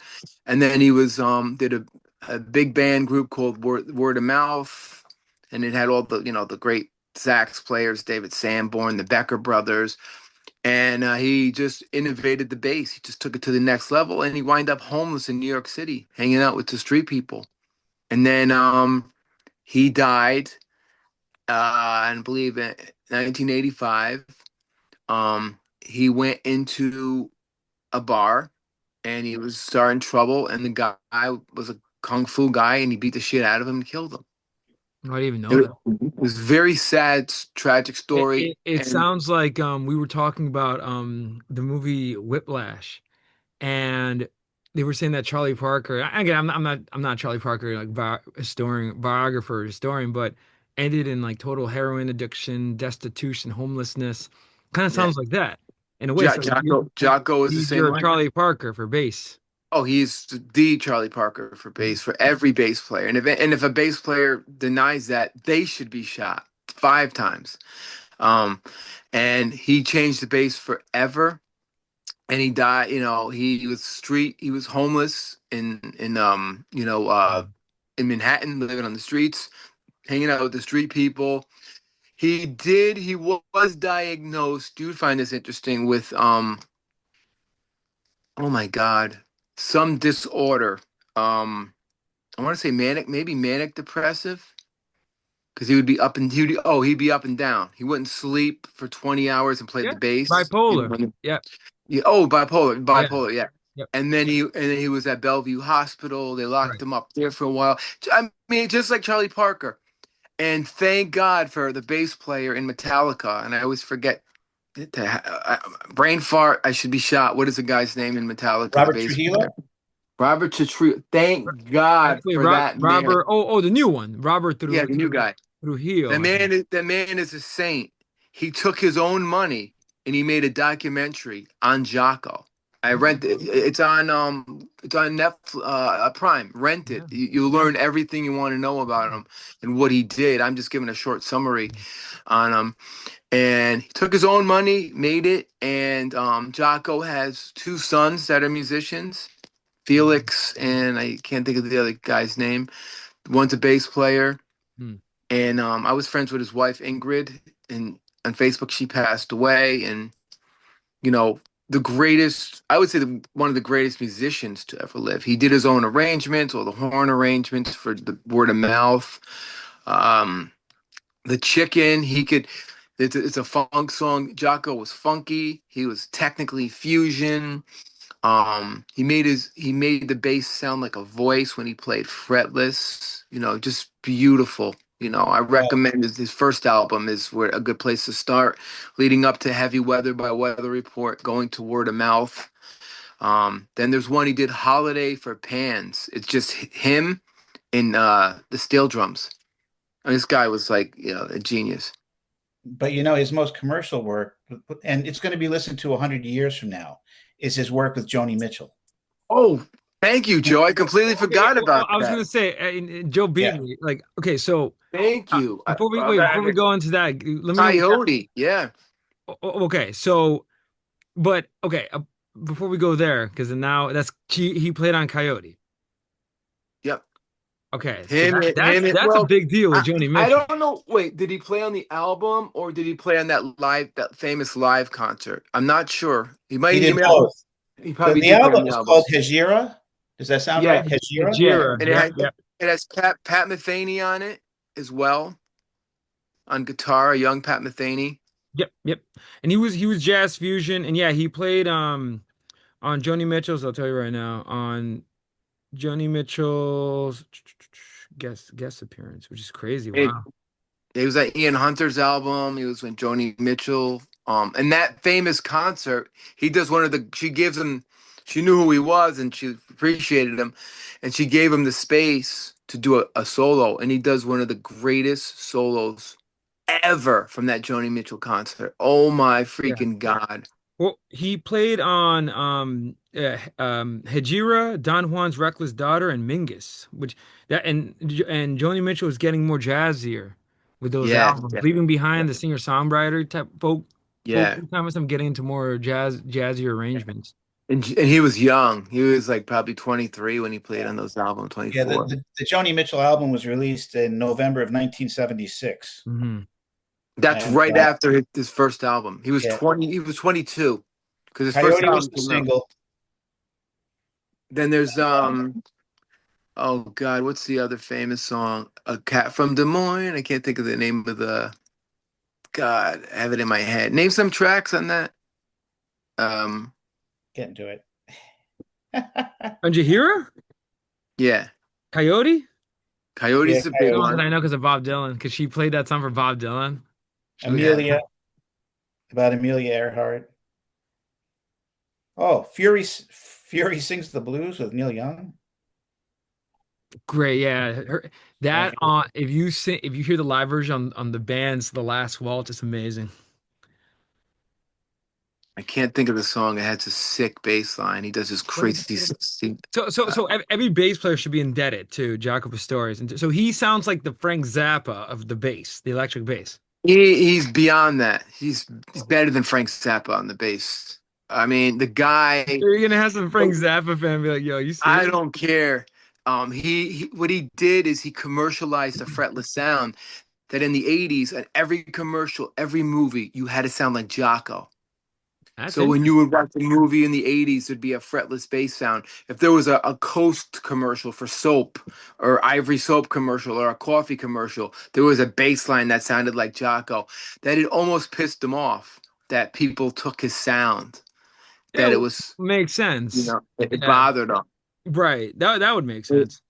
and then he was did a big band group called Word of Mouth, and it had all the great sax players, David Sanborn, the Becker brothers, and he just innovated the bass. He just took it to the next level, and he wound up homeless in New York City, hanging out with the street people, and then he died, I believe in 1985. He went into a bar and he was starting trouble, and the guy was a kung fu guy, and he beat the shit out of him and killed him. I didn't even know It that. was very sad, tragic story, It and sounds like we were talking about the movie Whiplash, and they were saying that Charlie Parker, again, I'm not Charlie Parker like historian, but ended in like total heroin addiction, destitution, homelessness. Kind of yeah, sounds like that in a way. So Jocko is the he's same your way. Charlie Parker for bass. Oh, he's the Charlie Parker for bass, for every bass player, and if a bass player denies that, they should be shot 5 times. Um, and he changed the bass forever. And he died. He was homeless in Manhattan, living on the streets, hanging out with the street people. He was diagnosed, you would find this interesting, with oh my God, some disorder. I want to say manic, maybe manic depressive, because he'd be up and down. He wouldn't sleep for 20 hours and play Yeah, the bass. bipolar. Yeah, Yeah, oh, bipolar, yeah, bipolar, yeah. yep, And then he was at Bellevue Hospital. They locked right. him up there for a while. I mean, just like Charlie Parker. And thank God for the bass player in Metallica. And I always forget brain fart. I should be shot. What is the guy's name in Metallica? The Robert bass player, Trujillo. Robert Chatru. Thank God Actually, for that man. Robert. Oh, the new one, Robert Yeah, the new guy. Trujillo. The man is a saint. He took his own money and he made a documentary on Jaco. I rent it. It's on Netflix, Prime. Rent it. Yeah. You learn everything you want to know about him and what he did. I'm just giving a short summary on him. And he took his own money, made it, and Jaco has 2 sons that are musicians, Felix, and I can't think of the other guy's name. One's a bass player, Hmm. and I was friends with his wife Ingrid, and on Facebook she passed away. And you know, the greatest, I would say, one of the greatest musicians to ever live. He did his own arrangements, all the horn arrangements for the Word of Mouth. Um, the Chicken, he could. It's a funk song. Jaco was funky. He was technically fusion. He made the bass sound like a voice when he played fretless. Just beautiful. I Yeah. recommend his first album is where a good place to start, leading up to Heavy Weather by Weather Report, going to Word of Mouth. Then there's one he did, Holiday for Pans. It's just him and the steel drums. And this guy was like, a genius. But his most commercial work, and it's going to be listened to 100 years from now, is his work with Joni Mitchell. Oh, thank you, Joe. I completely Okay, forgot well, about I was that. gonna say, and Joe beat Yeah. me. Like, okay, so Thank you. before we go into that, let me know. Coyote. Yeah. Okay, so, but okay, before we go there, because now he played on Coyote. Yep. Okay, so Him. that's a Well, big deal with I, Joni I Mitchell. don't know. Wait, did he play on the album or did he play on that famous live concert? I'm not sure. He might. He He, did may- both. he The, probably the did play on album the is album. called Hejira. Does that sound Yeah. right? Hejira? Yeah. Jira, And yep, yep. it has Pat Metheny on it as well. on guitar, young Pat Metheny. Yep, yep. And he was jazz fusion, and yeah, he played on Joni Mitchell's. I'll tell you right now on Joni Mitchell's guest appearance, which is crazy. It, Wow. it was at Ian Hunter's album. He was with Joni Mitchell. And that famous concert, he does one of the. She gives him. She knew who he was, and she appreciated him, and she gave him the space to do a solo, and he does one of the greatest solos ever from that Joni Mitchell concert. Oh my Yeah. freaking God. Well, he played on Hejira, Don Juan's Reckless Daughter, and Mingus, which that and Joni Mitchell was getting more jazzier with those Yeah, albums, yeah, leaving behind yeah. the singer-songwriter type folk Yeah. time and some getting into more jazzier arrangements. And he was young. He was like probably 23 when he played on those albums, Yeah, the, 24. the Joni Mitchell album was released in November of 1976, Hmm. That's and right after his first album. He was yeah, 20, he was 22 because his first Coyote was album the came out. single. Then there's oh God, what's the other famous song? A Cat from Des Moines. I can't think of the name of the God, I have it in my head. Name some tracks on that. Um Getting to it. And Jahira, yeah. Coyote. Yeah, Coyote's a big Oh, Coyote. because I one. know because of Bob Dylan, because she played that song for Bob Dylan. She really had Amelia, about Amelia Earhart. Oh, Fury sings the blues with Neil Young. great. Yeah, that Okay. if you hear the live version on the band's The Last Waltz, it's amazing. I can't think of the song. It has a sick bass line. He does this What is crazy. every bass player should be indebted to Jaco Pastorius, and so he sounds like the Frank Zappa of the bass, the electric bass. He's beyond that. He's better than Frank Zappa on the bass. I mean, the guy. You're gonna have some Frank Zappa fan be like, "Yo, you I serious?" don't care. He what he did is he commercialized a fretless sound that in the '80s, at every commercial, every movie, you had to sound like Jaco. That's So when you interesting. would watch a movie in the '80s, there'd be a fretless bass sound. If there was a Coast commercial for soap, or Ivory soap commercial, or a coffee commercial, there was a bass line that sounded like Jaco. That it almost pissed him off that people took his sound. Yeah, That it was, makes sense. it Yeah, bothered him. right. That would make sense.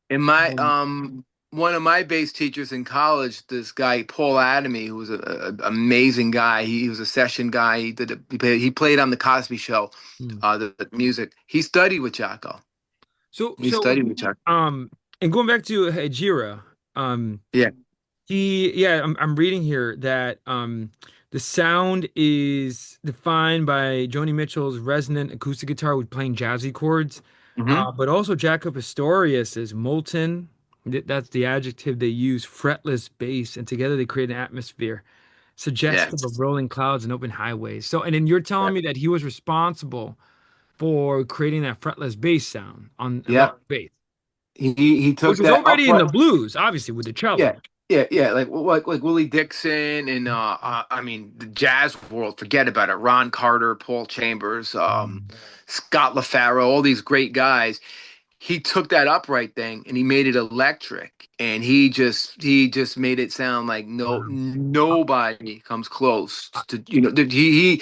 In my Um, one of my bass teachers in college, this guy Paul Adamy, who was a amazing guy. He was a session guy. He played on the Cosby Show, hmm. the music. He studied with Jaco. So He so studied with Jaco. and going back to Hejira, Yeah. I'm reading here that the sound is defined by Joni Mitchell's resonant acoustic guitar with playing jazzy chords, Hmm. but also Jaco Pastorius is molten. That's the adjective they use, fretless bass, and together they create an atmosphere Yeah. suggestive of rolling clouds and open highways. So, and then you're telling Yeah. me that he was responsible for creating that fretless bass sound on Yeah. electric bass, He which took was that already in upright. the blues, obviously with the Yeah, cello. yeah, like Willie Dixon and I mean the jazz world. Forget about it. Ron Carter, Paul Chambers, Mm. Scott LaFaro, all these great guys. He took that upright thing and he made it electric, and he just made it sound like Wow. nobody comes close to he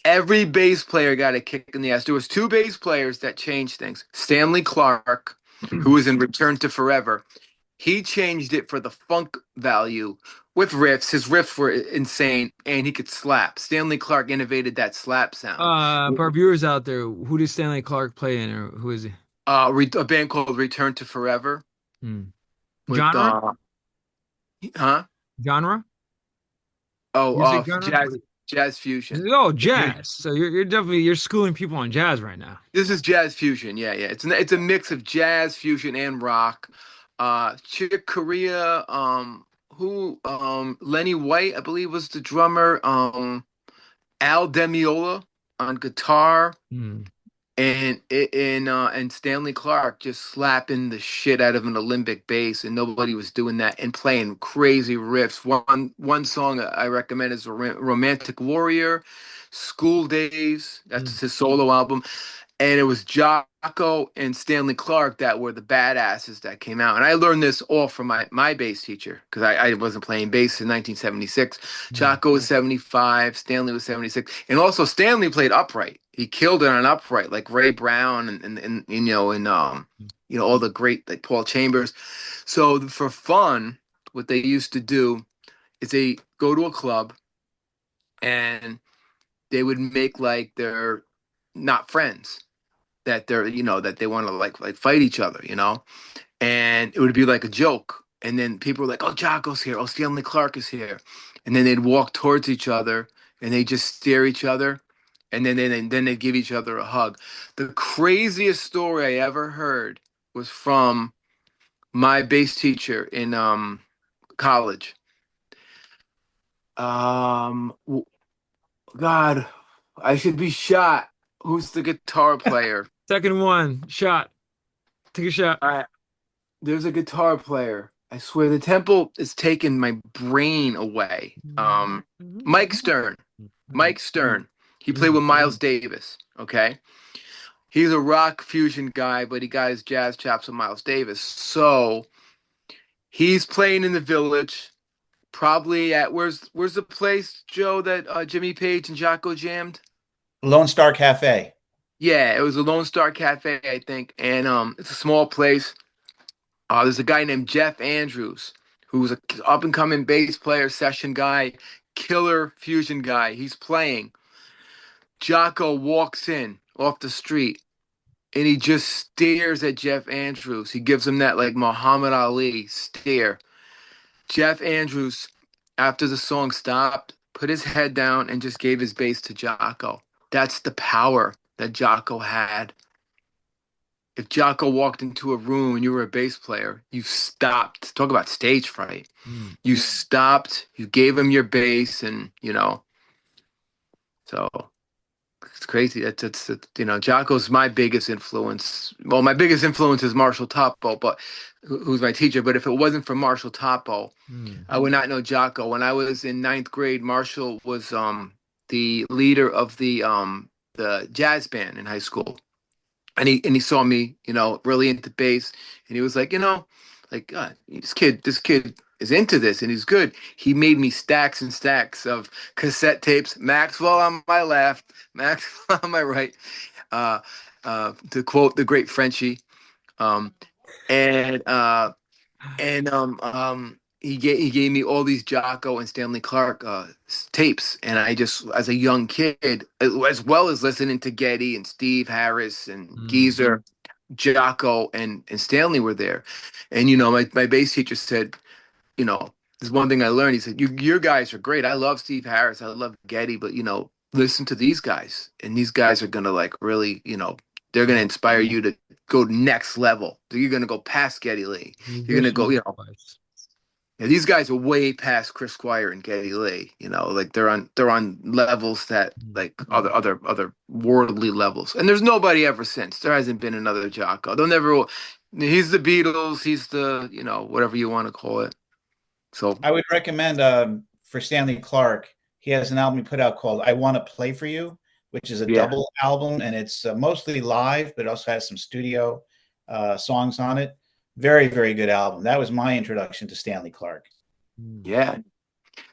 every bass player got a kick in the ass. There was two bass players that changed things. Stanley Clark, who was in Return to Forever, he changed it for the funk value with riffs. His riffs were insane, and he could slap. Stanley Clark innovated that slap sound. For our viewers out there, who does Stanley Clark play in, or who is he? A band called Return to Forever Hmm. with Genre? huh? Genre? Oh, Music genre? jazz fusion. Oh, jazz. So you're definitely you're schooling people on jazz right now. This is jazz fusion. Yeah, yeah. It's a mix of jazz fusion and rock. Chick Corea, who Lenny White, I believe, was the drummer. Al Demiola on guitar, Hmm. and Stanley Clark just slapping the shit out of an Olympic bass, and nobody was doing that and playing crazy riffs. One song I recommend is Romantic Warrior, School Days. Hmm. That's his solo album. and it was Jaco and Stanley Clark that were the badasses that came out. And I learned this all from my bass teacher because I wasn't playing bass in 1976. Mm. Jaco was 75, Stanley was 76, and also Stanley played upright. He killed it on upright, like Ray Brown and all the great like Paul Chambers. So for fun, what they used to do is they go to a club and they would make like they're not friends that they're that they want to like fight each other, and it would be like a joke, and then people were like, oh, Jocko's here, oh, Stanley Clark is here, and then they'd walk towards each other and they just stare each other, and then they'd give each other a hug. The craziest story I ever heard was from my bass teacher in college. um God, I should be shot. Who's the guitar player? Second one, shot. Take a shot. There's a guitar player. I swear the temple is taking my brain away. Mike Stern. Mike Stern. He played with Miles Davis. Okay. He's a rock fusion guy, but he got his jazz chops with Miles Davis. So he's playing in the Village, probably at where's the place, Joe, that Jimmy Page and Jaco jammed? Lone Star Cafe. Yeah, it was a Lone Star Cafe, I think, and it's a small place. There's a guy named Jeff Andrews, who's a up and coming bass player, session guy, killer fusion guy. He's playing. Jaco walks in off the street and he just stares at Jeff Andrews. He gives him that like Muhammad Ali stare. Jeff Andrews, after the song stopped, put his head down and just gave his bass to Jaco. That's the power that Jaco had. If Jaco walked into a room and you were a bass player, you stopped. Talk about stage fright. Mm. You stopped, you gave him your bass, and so it's crazy. Jaco's my biggest influence. Well, my biggest influence is Marshall Topo, but who's my teacher. But if it wasn't for Marshall Topo, Mm. I would not know Jaco. When I was in ninth grade, Marshall was the leader of the jazz band in high school. And he saw me, really into bass, and he was like, like this kid is into this, and he's good. He made me stacks and stacks of cassette tapes. Maxwell on my left, Maxwell on my right. Uh, to quote the great Frenchie, um, and he gave me all these Jaco and Stanley Clark tapes, and I just, as a young kid, as well as listening to Getty and Steve Harris and Mm. Geezer, Jaco and Stanley were there, and my bass teacher said, there's one thing I learned. He said, your guys are great. I love Steve Harris, I love Getty, but listen to these guys, and these guys are gonna like really, they're gonna inspire you to go next level. You're gonna go past Getty Lee. You're gonna go, Musician advice. yeah, these guys are way past Chris Squire and Geddy Lee. Like they're on levels that like other worldly levels. And there's nobody ever since. There hasn't been another Jaco. They'll never. He's the Beatles. He's the whatever you want to call it. So I would recommend for Stanley Clark. He has an album he put out called "I Want to Play for You," which is a yeah, double album, and it's mostly live, but it also has some studio songs on it. Very, very good album. That was my introduction to Stanley Clark. Mm. yeah.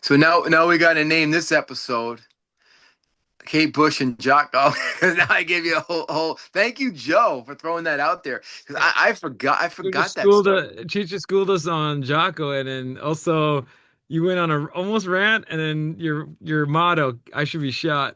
So now we got to name this episode Kate Bush and Jaco. Now I gave you a whole. Thank you, Joe, for throwing that out there because I forgot. I You just forgot that schooled story. Cheech just schooled us on Jocko, and then also you went on a almost rant, and then your motto, "I should be shot."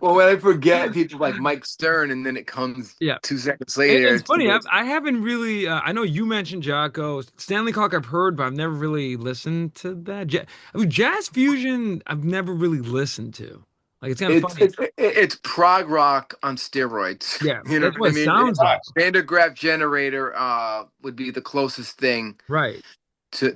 Well, when I forget people like Mike Stern, and then it comes Yeah, 2 seconds it, later. it's funny. I haven't really. I know you mentioned Jocko, Stanley Clark. I've heard, but I've never really listened to that. I mean, jazz fusion. I've never really listened to. Like it's kind of It's funny. it's prog rock on steroids. Yeah, You know that's what I what it mean? sounds like. Van der Graaf Generator would be the closest thing Right. to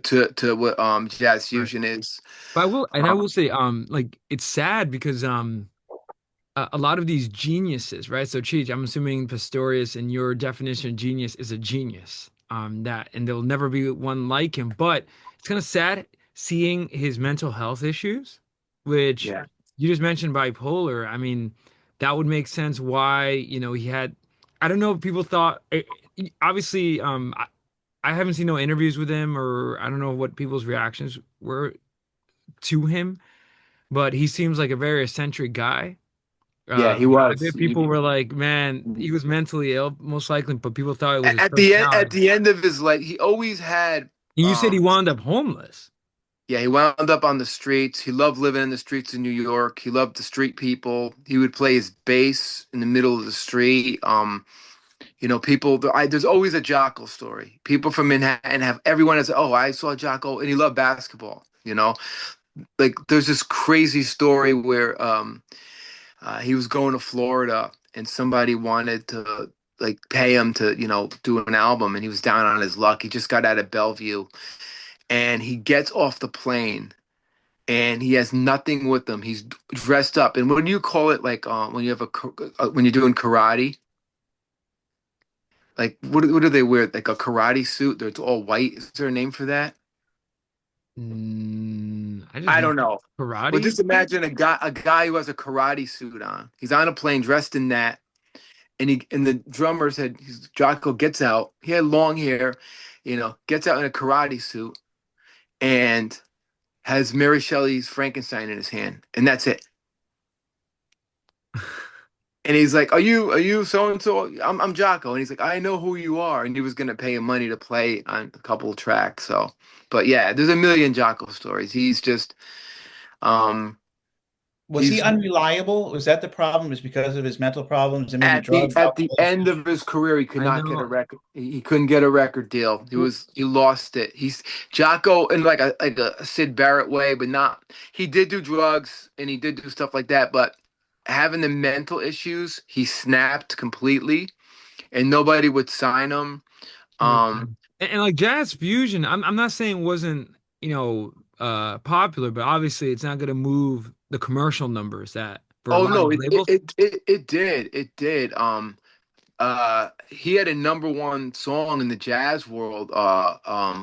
what jazz Right. fusion is. But I Um, will say, like it's sad because a lot of these geniuses, right? So, Cheech, I'm assuming Pastorius and your definition of genius is a genius. And there'll never be one like him. But it's kind of sad seeing his mental health issues, which yeah. you just mentioned bipolar. I mean, that would make sense why, he had, I don't know if people thought, obviously, I haven't seen no interviews with him, or I don't know what people's reactions were to him, but he seems like a very eccentric guy. Yeah, he I was. bet people were like, man, he was mentally ill, most likely, but people thought it was his At personality. the end of his life, he always had. And you said he um wound up homeless. yeah, he wound up on the streets. He loved living in the streets of New York. He loved the street people. He would play his bass in the middle of the street. People. There's always a Jaco story. People from Manhattan have everyone has. Oh, I saw Jaco, and he loved basketball. Like there's this crazy story where he was going to Florida, and somebody wanted to like pay him to do an album, and he was down on his luck. He just got out of Bellevue, and he gets off the plane, and he has nothing with him. He's dressed up, and what do you call it? Like when you have when you're doing karate, like what do they wear? Like a karate suit. It's all white. Is there a name for that? I just I know don't know. But karate. just imagine a guy who has a karate suit on. He's on a plane dressed in that, and the drummer said Jocko gets out. He had long hair, gets out in a karate suit and has Mary Shelley's Frankenstein in his hand, and that's it. And he's like, "Are you so and so? I'm Jocko." And he's like, "I know who you are." And he was gonna pay him money to play on a couple of tracks. So, but yeah, there's a million Jocko stories. He's just um Was he he's unreliable? Was that the problem? Was because of his mental problems and maybe at the drugs, at the alcohol end issues? of his career, he could I not get a know. record. He couldn't get a record deal. He lost it. He's Jocko in like a Sid Barrett way, but not. He did do drugs and he did do stuff like that, but having the mental issues, he snapped completely, and nobody would sign him. Okay. Um, And like jazz fusion, I'm not saying it wasn't, popular, but obviously it's not gonna move the commercial numbers that for a oh lot of no, these labels. it did. He had a number one song in the jazz world,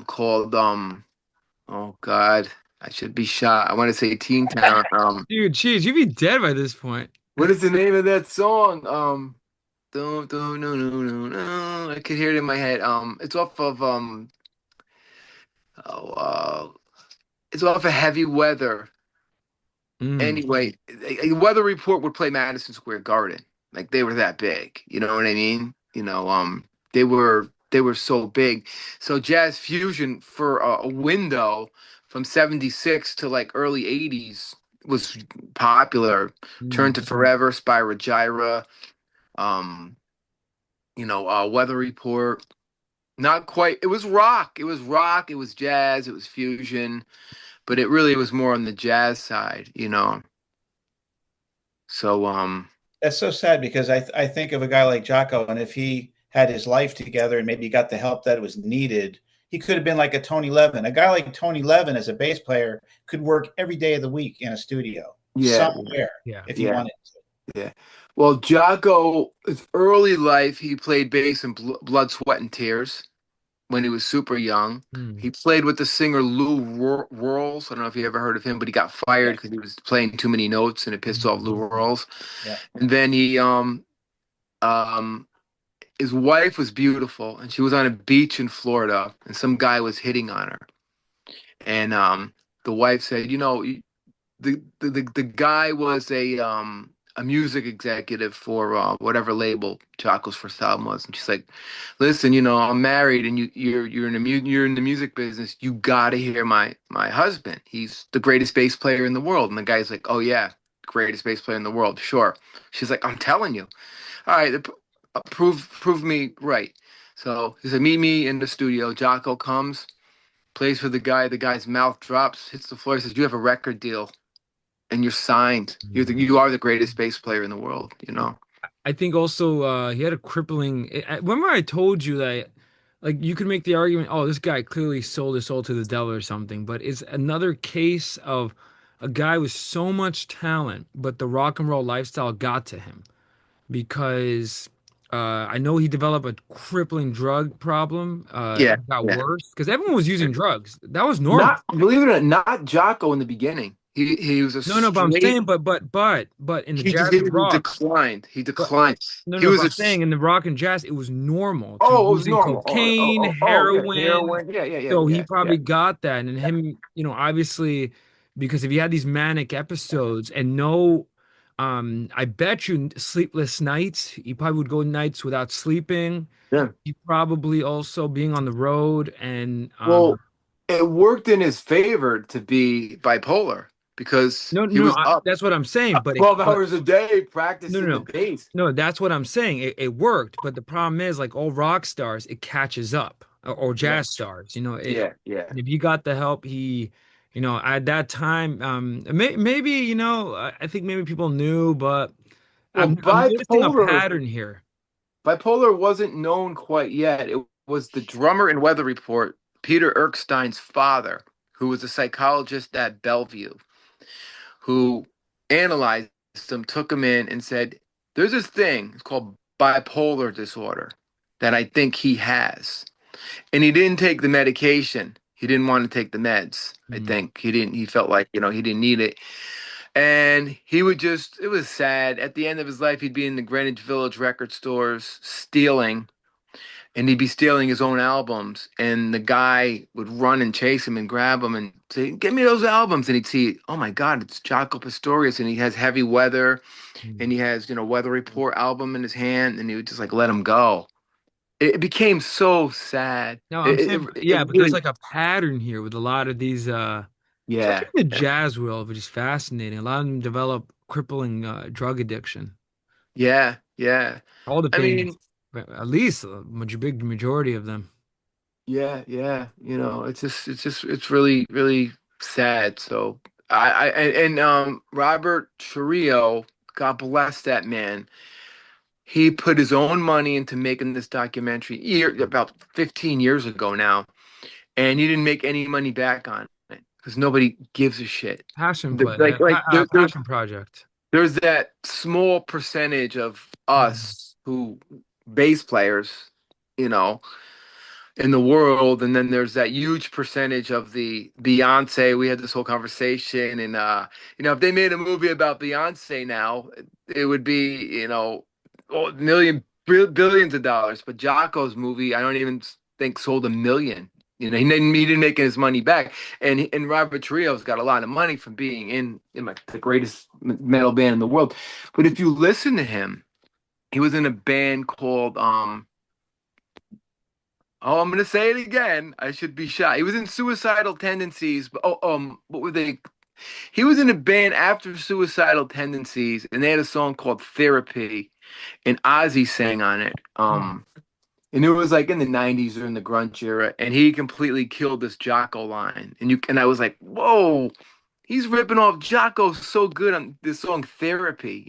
called oh God, I should be shot. I want to say Teen Town. Dude, cheese, you'd be dead by this point. What is the name of that song? Don't no no no no. I could hear it in my head. It's off of oh, it's off of Heavy Weather. Mm. Anyway, a Weather Report would play Madison Square Garden. Like they were that big. You know what I mean? They were so big. So jazz fusion for a window from 76 to like early 80s was popular. Turn to Mm. Forever, Spyro Gyra, um, Weather Report. Not quite. It was rock. It was rock. It was jazz. It was fusion, but it really was more on the jazz side. So That's so sad because I think of a guy like Jaco, and if he had his life together and maybe got the help that was needed, he could have been like a Tony Levin. A guy like Tony Levin as a bass player could work every day of the week in a studio yeah, somewhere Yeah. if he yeah, wanted to. yeah. Well, Jaco, his early life, he played bass in Blood, Sweat, and Tears when he was super young. Mm. He played with the singer Lou Rawls. I don't know if you ever heard of him, but he got fired Yeah, because he was playing too many notes and it pissed off Lou Mm. Rawls. yeah. And then um his wife was beautiful, and she was on a beach in Florida, and some guy was hitting on her. And the wife said, the guy was a music executive for whatever label Chaco's first album was, and she's like, "Listen, I'm married, and you're in the music business. You gotta hear my husband. He's the greatest bass player in the world." And the guy's like, "Oh yeah, greatest bass player in the world, sure." She's like, "I'm telling you. All right, prove me right." So he said, "Meet me in the studio." Jaco comes, plays for the guy. The guy's mouth drops, hits the floor. Says, "You have a record deal, and you're signed. You are the greatest bass player in the world." I think also he had a crippling. Remember, I told you that like you could make the argument, oh, this guy clearly sold his soul to the devil or something, but it's another case of a guy with so much talent, but the rock and roll lifestyle got to him because I know he developed a crippling drug problem. Yeah, It got yeah. worse because everyone was using drugs. That was normal. Not believe it or not Jocko in the beginning. He was a No, no, but I'm straight. saying, but in the He jazz and did. He rock, declined. He but declined. no, He no, but was I'm a. saying in the rock and jazz, it was normal to Oh, it was using normal. cocaine, Yeah, heroin. heroin. Yeah, yeah, yeah, So he yeah, yeah. probably got that, and him, obviously, because if he had these manic episodes and no, I bet you sleepless nights, he probably would go nights without sleeping. Yeah. He probably also being on the road and Well, it worked in his favor to be bipolar because no, he no, was up that's what I'm saying. But 12 hours a day no, no, practicing the no. bass. No, that's what I'm saying. It worked, but the problem is, like all rock stars, it catches up, or Yeah, jazz stars. yeah, yeah. If he got the help, at that time, maybe, I think maybe people knew, but Well, I'm noticing a pattern here. bipolar wasn't known quite yet. It was the drummer in Weather Report, Peter Erskstein's father, who was a psychologist at Bellevue, who analyzed him, took him in, and said, "There's this thing. It's called bipolar disorder that I think he has." And he didn't take the medication. He didn't want to take the meds. I Mm, think he didn't. He felt like he didn't need it, and he would just. It was sad. At the end of his life, he'd be in the Greenwich Village record stores stealing, and he'd be stealing his own albums. And the guy would run and chase him and grab him and say, "Give me those albums." And he'd see, "Oh my God, it's Jaco Pastorius," and he has Heavy Weather, mm. and he has Weather Report album in his hand, and he would just like let him go. It became so sad. No, I'm It, saying, it, it yeah, but there's really, like a pattern here with a lot of these, especially yeah, in the jazz world, which is fascinating. A lot of them develop crippling drug addiction. yeah, yeah. All the I mean, famous, but at least a big majority of them. yeah, yeah. It's really, really sad. So and Robert Trujillo, God bless that man. He put his own money into making this documentary about 15 years ago now, and he didn't make any money back on it because nobody gives a shit. Passion play, There's passion project. there's that small percentage of Mm. us who bass players, you know, in the world, and then there's that huge percentage of the Beyonce. We had this whole conversation, and if they made a movie about Beyonce now, it would be, billions of dollars. But Jaco's movie, I don't even think sold a million. He didn't make his money back, and Robert Trujillo's got a lot of money from being in like the greatest metal band in the world. But if you listen to him, he was in a band called Oh, I'm gonna say it again. I should be shy. He was in Suicidal Tendencies, but what were they? He was in a band after Suicidal Tendencies, and they had a song called Therapy, and Ozzy sang on it. Mm. And it was like in the '90s or in the grunge era, and he completely killed this Jocko line, and I was like, whoa, he's ripping off Jocko so good on this song Therapy.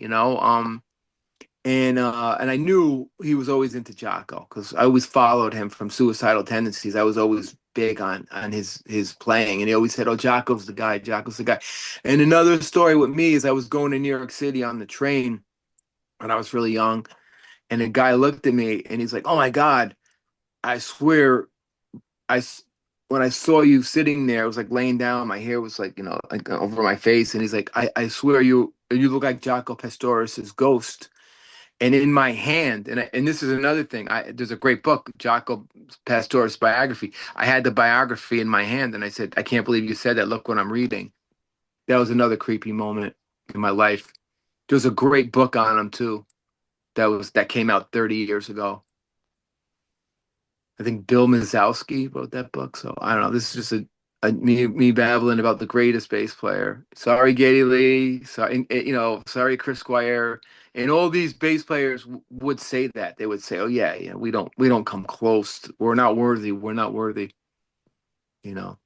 And I knew he was always into Jaco because I always followed him from Suicidal Tendencies. I was always big on his playing, and he always said, "Oh, Jaco's the guy. Jaco's the guy." And another story with me is I was going to New York City on the train when I was really young, and a guy looked at me and he's like, "Oh my God, I swear, I when I saw you sitting there, I was like laying down, my hair was like like over my face, and he's like, I swear you look like Jaco Pastorius's ghost." And in my hand, and this is another thing. There's a great book, Jaco Pastorius biography. I had the biography in my hand, and I said, "I can't believe you said that. Look what I'm reading." That was another creepy moment in my life. There's a great book on him too. That came out 30 years ago. I think Bill Mazowski wrote that book. So I don't know. This is just me babbling about the greatest bass player. Sorry, Geddy Lee. Sorry, sorry, Chris Squire. And all these bass players would say that. They would say, "Oh yeah, yeah, we don't come close. We're not worthy. We're not worthy." You know.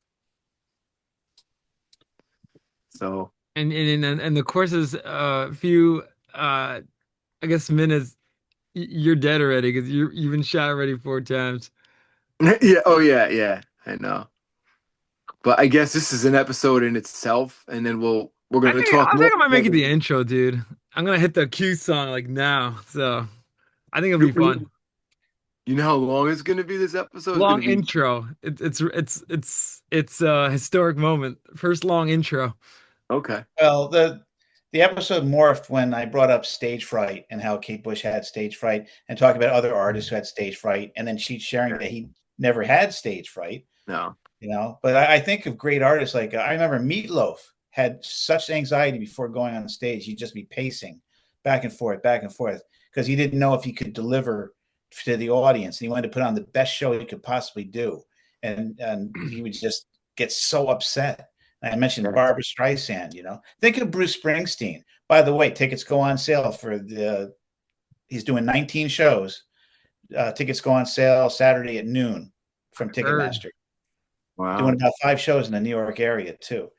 So And the course is a few, I guess minutes. You're dead already because you've been shot already 4 times. yeah. Oh yeah, yeah. I know. But I guess this is an episode in itself, and then we're gonna talk I more. think I might make it the intro, dude. I'm gonna hit the cue song like now, so I think it'll be You, fun. you know how long it's gonna be? This episode is Long gonna be. intro. It's a historic moment. First long intro. Okay. Well, the episode morphed when I brought up stage fright and how Kate Bush had stage fright and talking about other artists who had stage fright, and then she's sharing that he never had stage fright, No. you know. But I think of great artists like I remember Meatloaf had such anxiety before going on stage. He'd just be pacing back and forth, because he didn't know if he could deliver to the audience. And he wanted to put on the best show he could possibly do. And he would just get so upset. And I mentioned Yeah. Barbara Streisand, you know. Think of Bruce Springsteen. By the way, tickets go on sale for he's doing 19 shows. Tickets go on sale Saturday at noon from Heard. Ticketmaster, doing Wow. about 5 shows in the New York area too.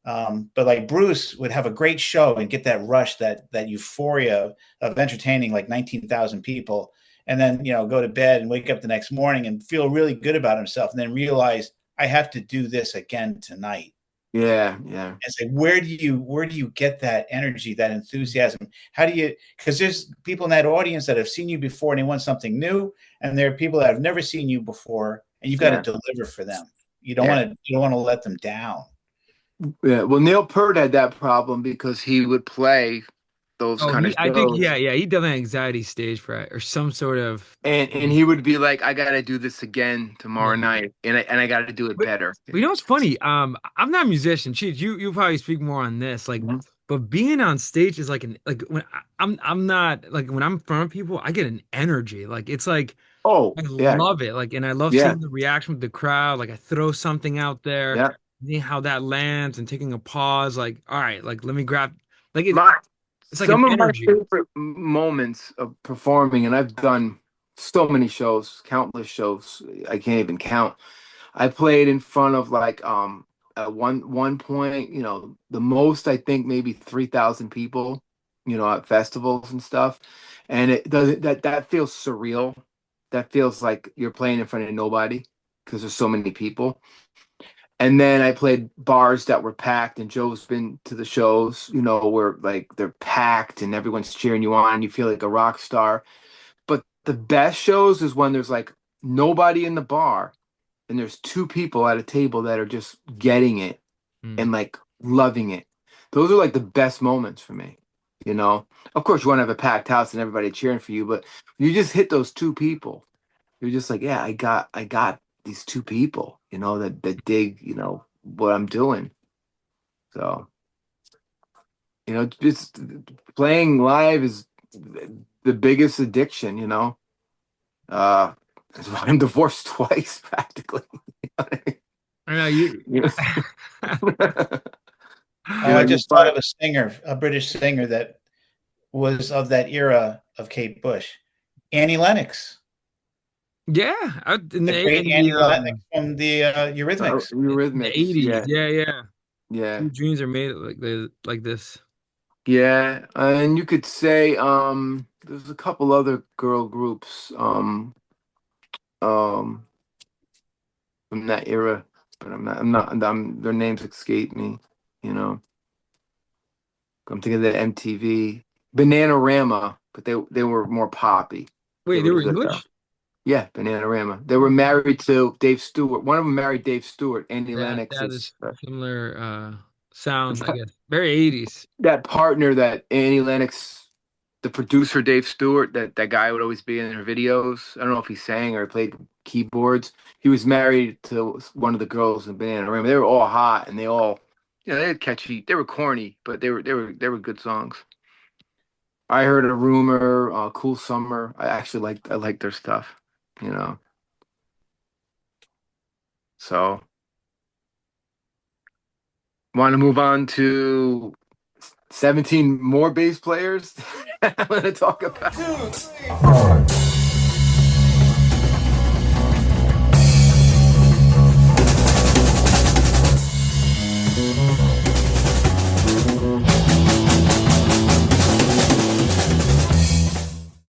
But like Bruce would have a great show and get that rush, that euphoria of entertaining like 19,000 people, and then go to bed and wake up the next morning and feel really good about himself, and then realize I have to do this again tonight. Yeah. Yeah. And say, where do you get that energy, that enthusiasm? How do you? Because there's people in that audience that have seen you before and they want something new, and there are people that have never seen you before, and you've got to Yeah. deliver for them. Yeah. You don't want to let them down. Yeah. Well, Neil Peart had that problem because he would play those Oh, kind of I think, shows, yeah, he definitely anxiety stage fright or some sort of. and he would be like, "I got to do this again tomorrow Yeah. night, and I got to do it But, better." but you know what's funny? I'm not a musician. Cheech, you probably speak more on this. Like, Mhm. but being on stage is like like when I'm not like when I'm in front of people, I get an energy. Like it's like Oh, I yeah. love it. Like, and I love Yeah. seeing the reaction with the crowd. Like I throw something out there, Yeah. seeing how that lands and taking a pause. Like, all right, like let me grab. Like My it's like an Some of my energy. favorite moments of performing, and I've done so many shows, countless shows, I can't even count. I played in front of like at one point, the most I think maybe 3,000 people, at festivals and stuff. And it does that feels surreal. That feels like you're playing in front of nobody because there's so many people. And then I played bars that were packed, and Joe's been to the shows, where like they're packed and everyone's cheering you on, and you feel like a rock star. But the best shows is when there's like nobody in the bar and there's two people at a table that are just getting it Mm. and like loving it. Those are like the best moments for me, you know. Of course, you want to have a packed house and everybody cheering for you, but you just hit those two people. You're just like, yeah, I got these two people, that dig, what I'm doing. So, just playing live is the biggest addiction, Uh, that's why I'm divorced twice, practically. I know you. You know, Oh, I you just thought find, of a singer, a British singer that was of that era of Kate Bush, Annie Lennox, Yeah, in the the great in the Annie Lennox from the Eurythmics. in the Eurythmics, 80s. yeah, Yeah, yeah. yeah, Few dreams are made like this. yeah. And you could say, there's a couple other girl groups, um, from that era, but their names escape me, you know. I'm thinking of the MTV Bananarama, but they were more poppy. They Wait, they were were good though. English? Yeah, Bananarama. They were married to Dave Stewart. One of them married Dave Stewart. Andy Yeah, Lennox that is is similar sounds, I guess. Very 80s. that partner that Annie Lennox, the producer Dave Stewart, that guy would always be in their videos. I don't know if he sang or played keyboards. He was married to one of the girls in Bananarama. They were all hot and they all, they had catchy. They were corny, but they were good songs. I heard a rumor, Cool Summer. I like their stuff, you know. So, want to move on to 17 more bass players? I'm going to talk about.